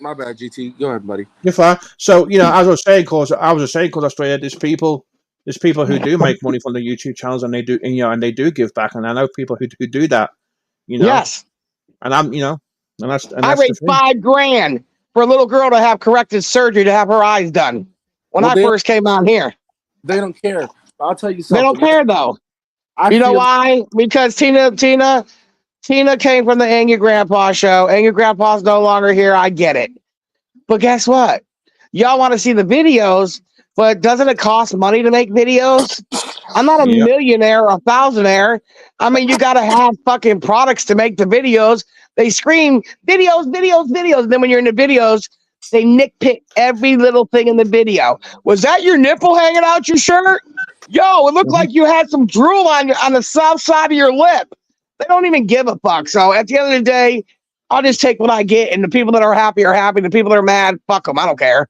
My bad, GT. Go ahead, buddy. You're fine. So as I was saying, cause Australia, there's people who do make money from the YouTube channels, and they do, and they do give back, and I know people who do that, Yes. and I'm, and that's I the raised thing. $5,000 for a little girl to have corrective surgery to have her eyes done when I first came out here. They don't care. I'll tell you They something. don't care though. I You know feel why? Because Tina came from the Angry Grandpa show. Angry Grandpa's no longer here. I get it. But guess what? Y'all want to see the videos, but doesn't it cost money to make videos? I'm not a Yep. millionaire or a thousandaire. I mean, you got to have fucking products to make the videos. They scream videos, videos, videos. And then when you're in the videos, they nitpick every little thing in the video. Was that your nipple hanging out your shirt? Yo, it looked like you had some drool on the south side of your lip. They don't even give a fuck. So at the end of the day, I'll just take what I get, and the people that are happy are happy. The people that are mad, fuck them. I don't care.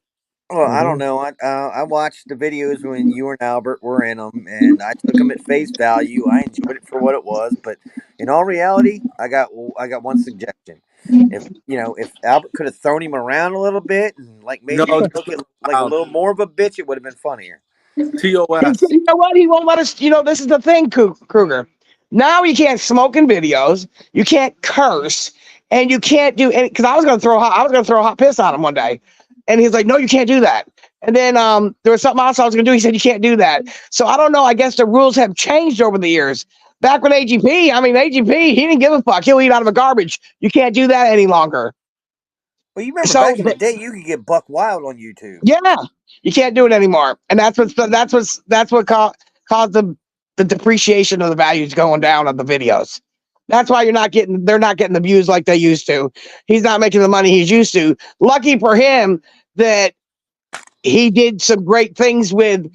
Well, I don't know. I watched the videos when you and Albert were in them, and I took them at face value. I enjoyed it for what it was, but in all reality, I got one suggestion. If Albert could have thrown him around a little bit and like made him look like a little more of a bitch, it would have been funnier. TOS. You know what? He won't let us. This is the thing, Kruger. Now you can't smoke in videos. You can't curse, and you can't do any. Because I was gonna throw hot piss on him one day, and he's like, "No, you can't do that." And then there was something else I was gonna do. He said, "You can't do that." So I don't know. I guess the rules have changed over the years. Back when AGP, he didn't give a fuck. He'll eat out of a garbage. You can't do that any longer. Well, you remember back in the day, you could get buck wild on YouTube. Yeah, you can't do it anymore, and that's what caused the depreciation of the values going down of the videos. That's why they're not getting the views like they used to. He's not making the money he's used to. Lucky for him that he did some great things with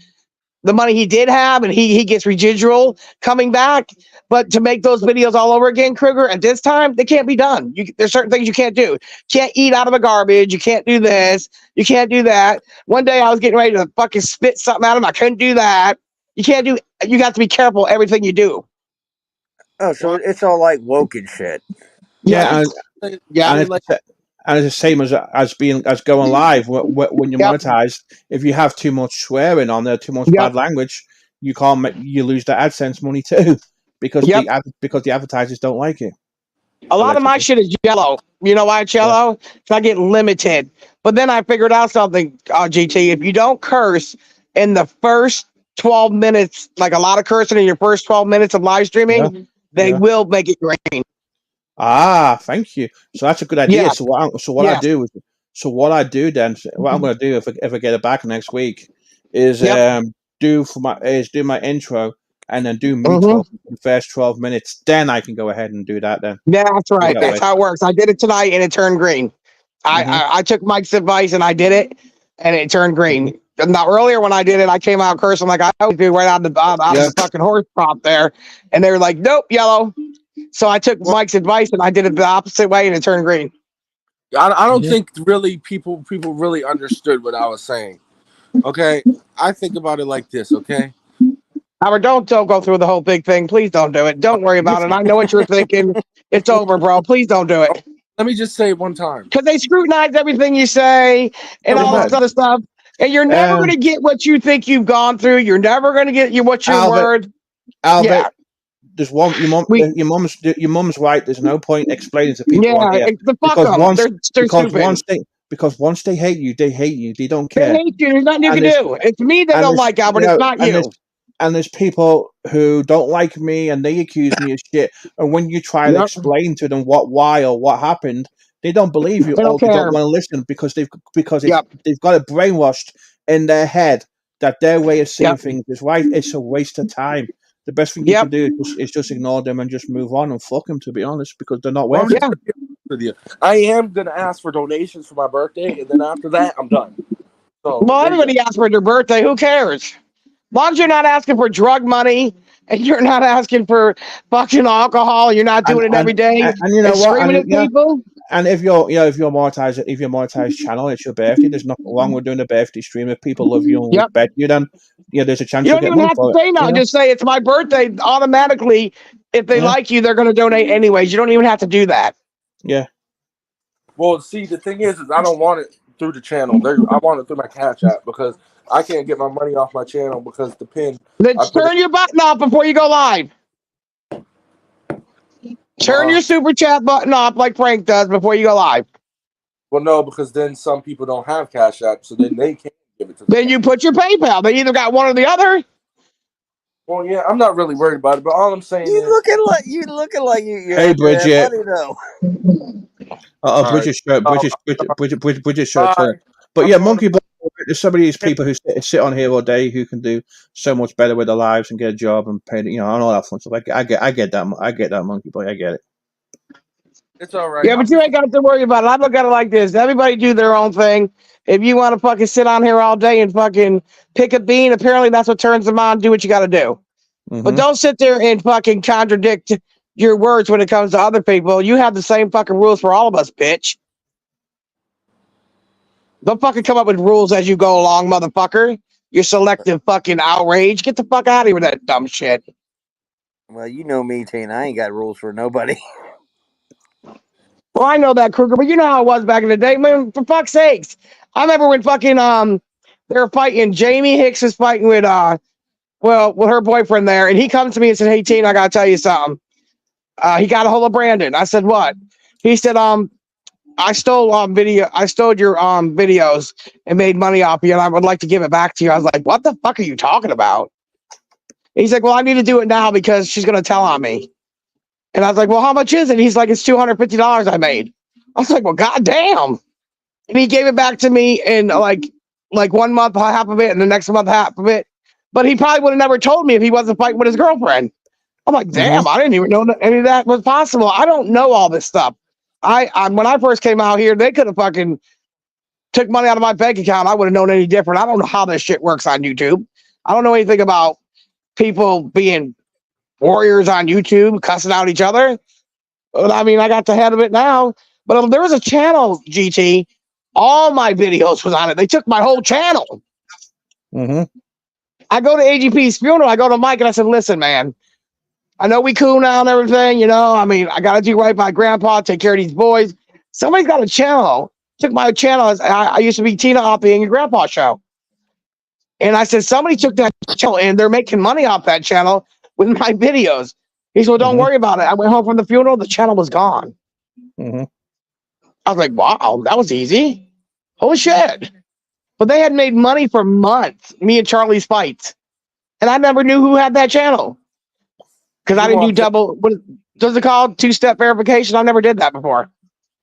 the money he did have, and he gets residual coming back. But to make those videos all over again, Kruger, at this time, they can't be done. There's certain things you can't do. Can't eat out of the garbage. You can't do this. You can't do that. One day I was getting ready to fucking spit something at him. I couldn't do that. You got to be careful everything you do. Oh, so it's all like woke and shit. Yeah, And and it's the same as going live when you monetize. If you have too much swearing on there, too much bad language, you lose the AdSense money too, because the advertisers don't like it. A lot of my shit is yellow. You know why it's yellow? So I get limited. But then I figured out something, GT. If you don't curse in the first 12 minutes, like a lot of cursing in your first 12 minutes of live streaming, they will make it green. Ah, thank you. So that's a good idea. Yeah. What I do what I'm going to do if I get it back next week is do my intro and then do me talk for the first 12 minutes. Then I can go ahead and do that. Then that's right. That's how it works. I did it tonight and it turned green. I took Mike's advice and I did it and it turned green. Now earlier when I did it, I came out cursing like I always do right out of the fucking horse prop there, and they were like, "Nope, yellow." So I took Mike's advice and I did it the opposite way and it turned green. I don't think really people really understood what I was saying. Okay, I think about it like this. Okay, Howard, don't go through the whole big thing. Please don't do it. Don't worry about it. I know what you're thinking. It's over, bro. Please don't do it. Let me just say it one time. Because they scrutinize everything you say and all this other stuff. And you're never going to get what you think you've gone through. You're never going to get what's your word. Albert, there's one. Your mum's right. There's no point explaining to people on here because once they hate you, they hate you. They don't care. They hate you. There's nothing you can do. It's me they don't like, Albert. It's not you. And there's people who don't like me and they accuse me of shit. And when you try to explain to them why or what happened, they don't believe you or they don't want to listen because they've got it brainwashed in their head that their way of seeing things is right. It's a waste of time. The best thing you can do is just ignore them and just move on and fuck them, to be honest, because they're not worth it. I am going to ask for donations for my birthday, and then after that, I'm done. So, well, everybody asks for their birthday. Who cares? long as you're not asking for drug money and you're not asking for fucking alcohol, you're not doing it every day and you know what? screaming at people. And if you're monetize channel, it's your birthday. There's nothing wrong with doing a birthday stream. If people love you and respect you, then there's a chance You you'll don't get even money have to for say it. no. Just say it's my birthday. Automatically, if they like you, they're going to donate anyways. You don't even have to do that. Yeah. Well, see, the thing is I don't want it through the channel. I want it through my Cash App because I can't get my money off my channel because the pin. Then turn your button off before you go live. Turn your super chat button off like Frank does before you go live. Well, no, because then some people don't have Cash App, so then they can't give it to them. Then you put your PayPal. They either got one or the other. Well, yeah, I'm not really worried about it, but all I'm saying you looking like you. Hey, Bridget. Money, though. Bridget's shirt. But yeah, Monkey Boy, there's some of these people who sit on here all day who can do so much better with their lives and get a job and pay, and all that fun stuff. I get that, Monkey Boy. I get it. It's all right. Yeah, but you ain't got to worry about it. I look at it like this. Everybody do their own thing. If you want to fucking sit on here all day and fucking pick a bean, apparently that's what turns them on. Do what you got to do. But don't sit there and fucking contradict your words when it comes to other people. You have the same fucking rules for all of us, bitch. Don't fucking come up with rules as you go along, motherfucker. You're selective fucking outrage. Get the fuck out of here with that dumb shit. Well, you know me, Tina. I ain't got rules for nobody. Well, I know that, Kruger, but you know how it was back in the day, man. For fuck's sakes, I remember when fucking they were fighting. Jamie Hicks was fighting with with her boyfriend there, and he comes to me and said, "Hey, Tina, I gotta tell you something." He got a hold of Brandon. I said, "What?" He said, I stole I stole your videos and made money off you, and I would like to give it back to you." I was like, "What the fuck are you talking about?" He's like, "Well, I need to do it now because she's gonna tell on me." And I was like, "Well, how much is it?" He's like, "It's $250 I made." I was like, "Well, goddamn." And he gave it back to me in like 1 month, half of it, and the next month, half of it. But he probably would have never told me if he wasn't fighting with his girlfriend. I'm like, damn, I didn't even know that any of that was possible. I don't know all this stuff. I when I first came out here, they could have fucking took money out of my bank account. I would have known any different. I don't know how this shit works on YouTube. I don't know anything about people being warriors on YouTube, cussing out each other. But I mean, I got the head of it now. But there was a channel, GT. All my videos was on it. They took my whole channel. I go to AGP's funeral. I go to Mike and I said, "Listen, man, I know we cool now and everything. I mean, I got to do right by Grandpa, take care of these boys. Somebody's got a channel. Took my channel. I used to be Tina Oppie in your Grandpa show. And I said, somebody took that channel and they're making money off that channel with my videos." He said, "Well, don't worry about it." I went home from the funeral. The channel was gone. I was like, wow, that was easy. Holy shit. But they had made money for months, me and Charlie's fights. And I never knew who had that channel. Because I didn't do double, what does it called? Two-step verification. I never did that before.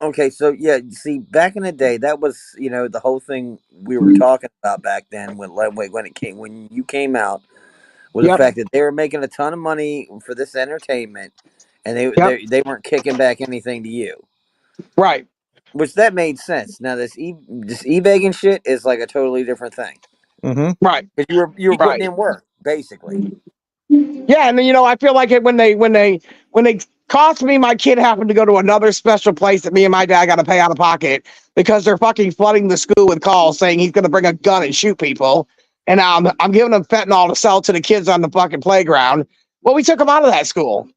Okay, so yeah, see, back in the day, that was the whole thing we were talking about back then when you came out was the fact that they were making a ton of money for this entertainment, and they weren't kicking back anything to you, right? Which that made sense. Now this e-begging shit is like a totally different thing, right? Because you were putting in work basically. Yeah, and then I feel like it when they cost me my kid happened to go to another special place that me and my dad got to pay out of pocket because they're fucking flooding the school with calls saying he's gonna bring a gun and shoot people, and I'm giving them fentanyl to sell to the kids on the fucking playground. Well, we took them out of that school.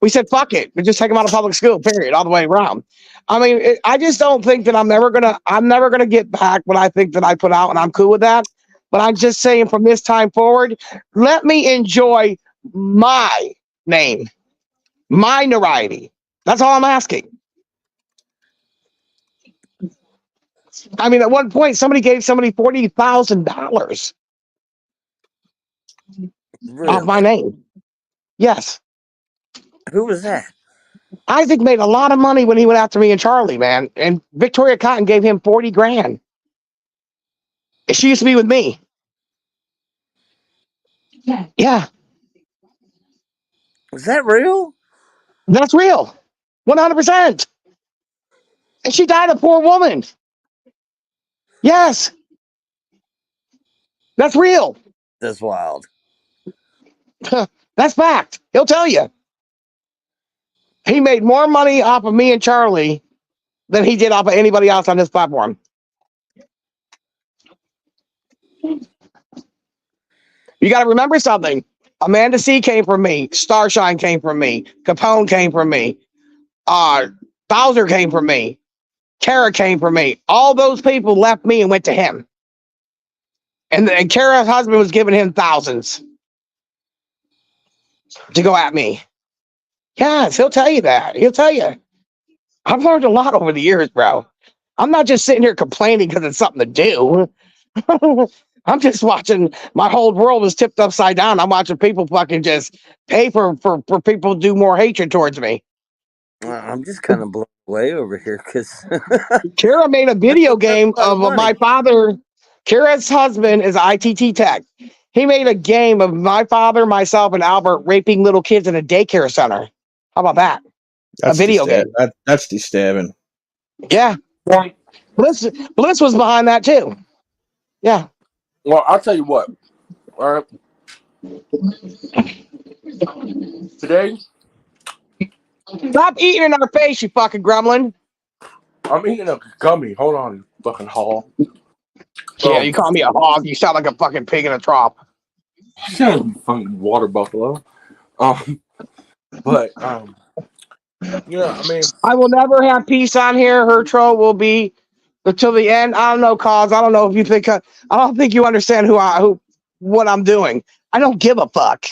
We said fuck it, we just take them out of public school. Period, all the way around. I mean, I just don't think that I'm never gonna get back what I think that I put out, and I'm cool with that. But I'm just saying from this time forward, let me enjoy my name, my notoriety. That's all I'm asking. I mean, at one point, somebody gave somebody $40,000 off my name. Yes. Who was that? Isaac made a lot of money when he went after me and Charlie, man. And Victoria Cotton gave him 40 grand. She used to be with me. Yeah. Was that real? That's real. 100%. And she died a poor woman. Yes. That's real. That's wild. That's fact. He'll tell you. He made more money off of me and Charlie than he did off of anybody else on this platform. You got to remember something. Amanda C came from me. Starshine came from me. Capone came from me. Bowser came from me. Kara came from me. All those people left me and went to him. And Kara's husband was giving him thousands to go at me. Yes, he'll tell you that. He'll tell you. I've learned a lot over the years, bro. I'm not just sitting here complaining because it's something to do. I'm just watching. My whole world is tipped upside down. I'm watching people fucking just pay for people to do more hatred towards me. I'm just kind of blown away over here because Kara made a video game of my father. Kara's husband is ITT Tech. He made a game of my father, myself, and Albert raping little kids in a daycare center. How about that? That's a video game. That's disturbing. Yeah. Bliss was behind that too. Yeah. Well, I'll tell you what. All right. Today. Stop eating in our face, you fucking gremlin. I'm eating a gummy. Hold on, you fucking hog. Yeah, you call me a hog. You sound like a fucking pig in a trough. You sound like a fucking water buffalo. But yeah, I mean, I will never have peace on here. Her troll will be until the end. I don't know, cause I don't know if you think I don't think you understand what I'm doing. I don't give a fuck.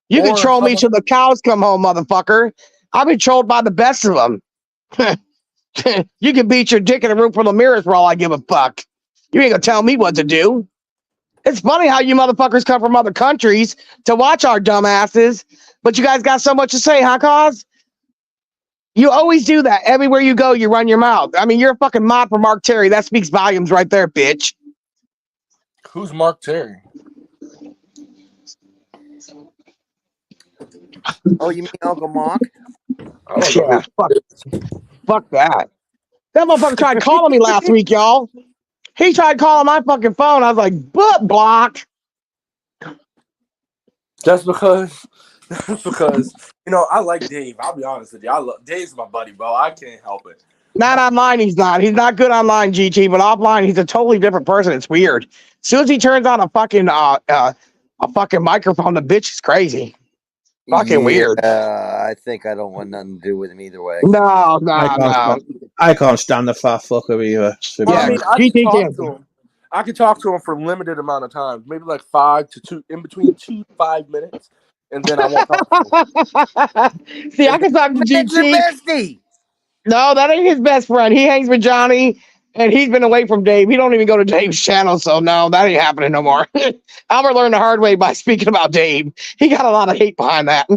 You can troll me till the cows come home, motherfucker. I've been trolled by the best of them. You can beat your dick in a room full of mirrors for all I give a fuck. You ain't gonna tell me what to do. It's funny how you motherfuckers come from other countries to watch our dumbasses, but you guys got so much to say, huh, cause? You always do that. Everywhere you go, you run your mouth. I mean, you're a fucking mod for Mark Terry. That speaks volumes right there, bitch. Who's Mark Terry? Oh, you mean Uncle Mark? Yeah, fuck that. That motherfucker tried calling me last week, y'all. He tried calling my fucking phone. I was like, block. That's because I like Dave. I'll be honest with you. Dave's my buddy, bro. I can't help it. Not online, he's not. He's not good online, GT, but offline, he's a totally different person. It's weird. As soon as he turns on a fucking microphone, the bitch is crazy. Fucking weird. I think I don't want nothing to do with him either way. No. I can't stand the fat fucker either. Well, I mean, I can talk to him for a limited amount of time, maybe like 5 to 2, in between 2 to 5 minutes, and then I won't talk to him. See, I can talk to GT. Your bestie. No, that ain't his best friend. He hangs with Johnny, and he's been away from Dave. He don't even go to Dave's channel, so no, that ain't happening no more. Albert learned the hard way by speaking about Dave. He got a lot of hate behind that.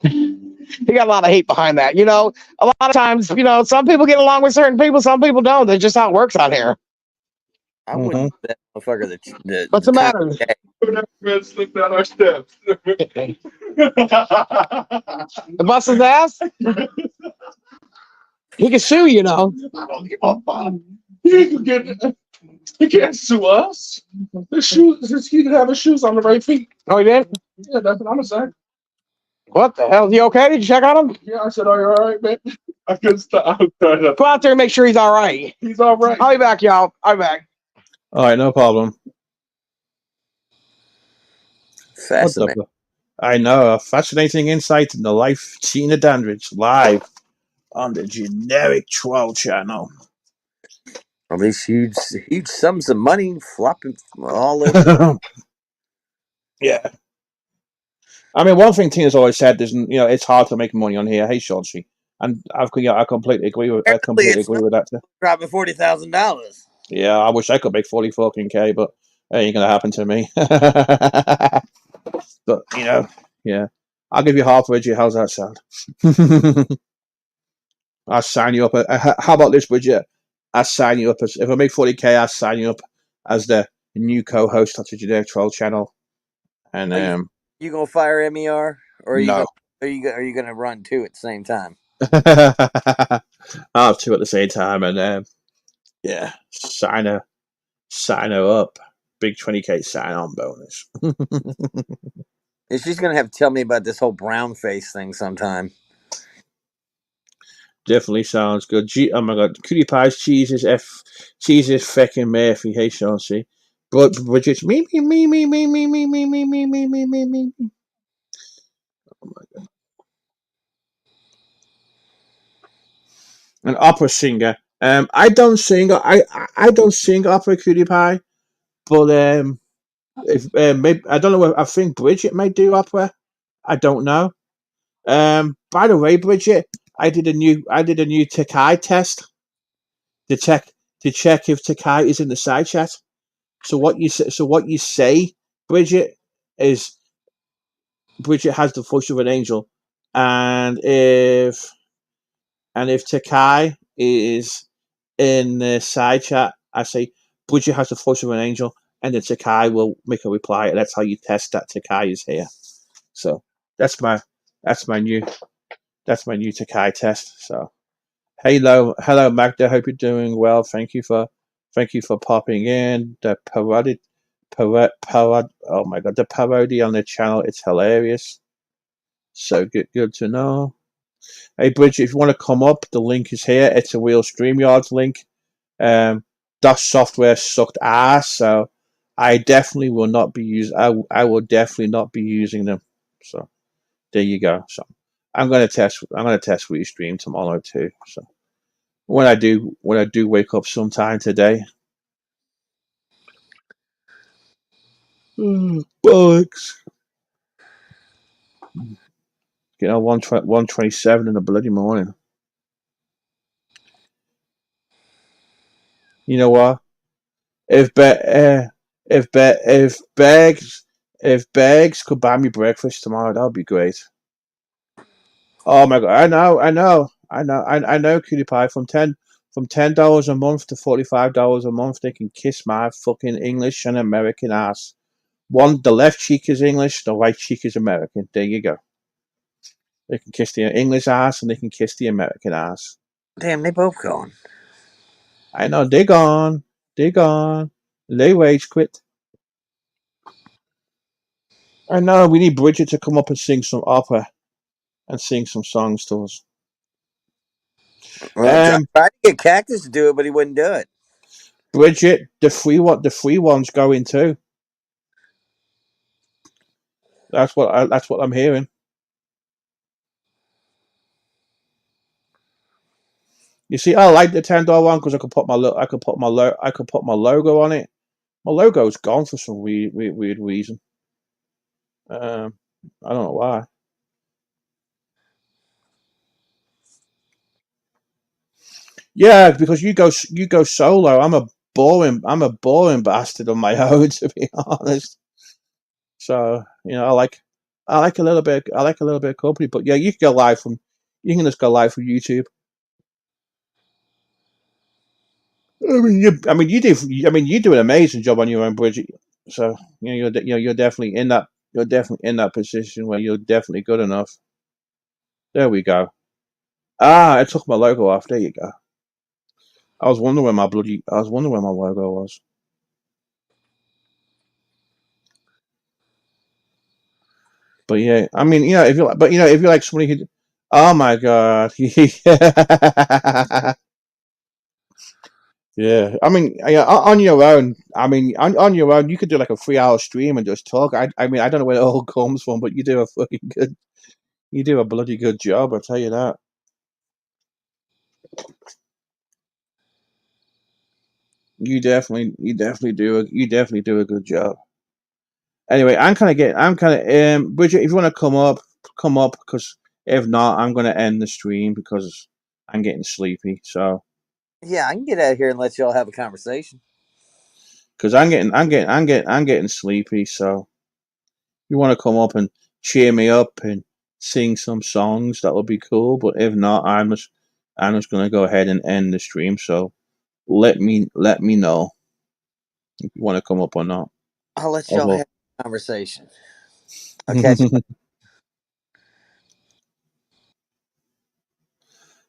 He got a lot of hate behind that. You know, a lot of times, some people get along with certain people, some people don't. That's just how it works on here. I wouldn't that motherfucker What's the matter? Man slipped down our steps. The bust his ass? He can sue, you know. He can't sue us. He didn't have his shoes on the right feet. Oh, he did? Yeah, that's what I'm saying. What the hell? Is he okay? Did you check on him? Yeah, I said, are you all right, man? I couldn't stop. Go out there and make sure he's all right. He's all right. I'll be back, y'all. I'll be back. All right, no problem. Fascinating. I know, a fascinating insight into the life of Tina Dandridge live on the Generic Troll channel. All these huge sums of money flopping all over. Yeah. I mean, one thing Tina's always said is, it's hard to make money on here. Hey, Chauncey, and I completely agree with that too. Dropping $40,000. Yeah, I wish I could make 40 fucking K, but it ain't gonna happen to me. But yeah, I'll give you half, Bridget. How's that sound? I'll sign you up. How about this, Bridget? I'll sign you up if I make 40K. I'll sign you up as the new co-host of the Generic Troll channel. And you gonna fire MER, or are you no? Are you gonna run 2 at the same time? I'll have 2 at the same time, and yeah, sign a sign her up. Big 20K sign on bonus. And she's gonna have to tell me about this whole brown face thing sometime. Definitely sounds good. Oh my god, Cutie Pie's cheese is fucking Murphy. Hey, Chauncey. But Bridget's me. Oh my god. An opera singer. I don't sing. I don't sing opera, Cutie Pie. But if maybe I don't know. I think Bridget may do opera. I don't know. By the way, Bridget, I did a new Takai test to check if Takai is in the side chat. So what you say, Bridget, is Bridget has the voice of an angel, and if Takai is in the side chat, I say Bridget has the voice of an angel, and then Takai will make a reply, and that's how you test that Takai is here. So that's my new Takai test. So hello Magda, hope you're doing well. Thank you for popping in. The oh my god, the parody on the channel, it's hilarious. So good to know. Hey Bridget, if you want to come up, the link is here. It's a real StreamYards link. That software sucked ass, so I definitely will not be I will definitely not be using them. So there you go. So I'm gonna test Restream tomorrow too. So when I do wake up sometime today. Bollocks. 1:27 in the bloody morning. You know what? If Bags could buy me breakfast tomorrow, that would be great. Oh my god! I know, Cutie Pie. From $10 a month to $45 a month, they can kiss my fucking English and American ass. The left cheek is English, the right cheek is American. There you go. They can kiss the English ass and they can kiss the American ass. Damn, they both gone. I know they're gone. They're gone. They rage quit. I know we need Bridget to come up and sing some opera and sing some songs to us. Well, I tried to get Cactus to do it, but he wouldn't do it. Bridget, the free one's going too. That's what I'm hearing. You see, I like the $10 one because I could put my logo on it. My logo's gone for some weird reason. I don't know why. Yeah, because you go solo. I'm a boring bastard on my own, to be honest. So I like a little bit of company, but yeah, you can just go live from YouTube. You do an amazing job on your own, Bridget. So you're definitely in that position where you're definitely good enough. There we go. I took my logo off. There you go. I was wondering where my logo was. But yeah, if you like somebody who, oh my god, yeah. On your own. On your own, you could do like a 3-hour stream and just talk. I don't know where it all comes from, but you do a bloody good job. I'll tell you that. You definitely do a good job. Anyway, Bridget, if you want to come up, because if not, I'm gonna end the stream because I'm getting sleepy. So Yeah, I can get out of here and let y'all have a conversation. because I'm getting sleepy. So you want to come up and cheer me up and sing some songs, that would be cool. But if not, I'm just gonna go ahead and end the stream. So let me know if you want to come up or not. I'll let y'all have a conversation. I'll catch you.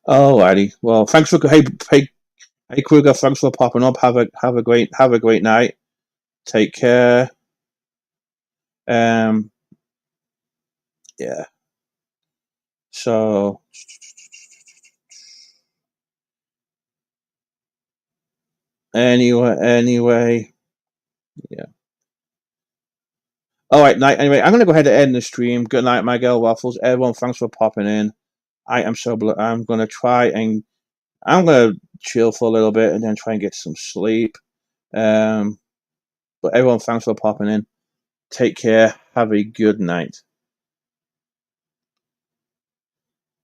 Alrighty. Well, thanks for Hey Kruger, thanks for popping up. Have a great night. Take care. Yeah. So anyway, yeah. All right, night. Anyway, I'm gonna go ahead and end the stream. Good night, my girl Waffles. Everyone, thanks for popping in. I'm gonna try and I'm gonna chill for a little bit and then try and get some sleep. But everyone, thanks for popping in. Take care. Have a good night.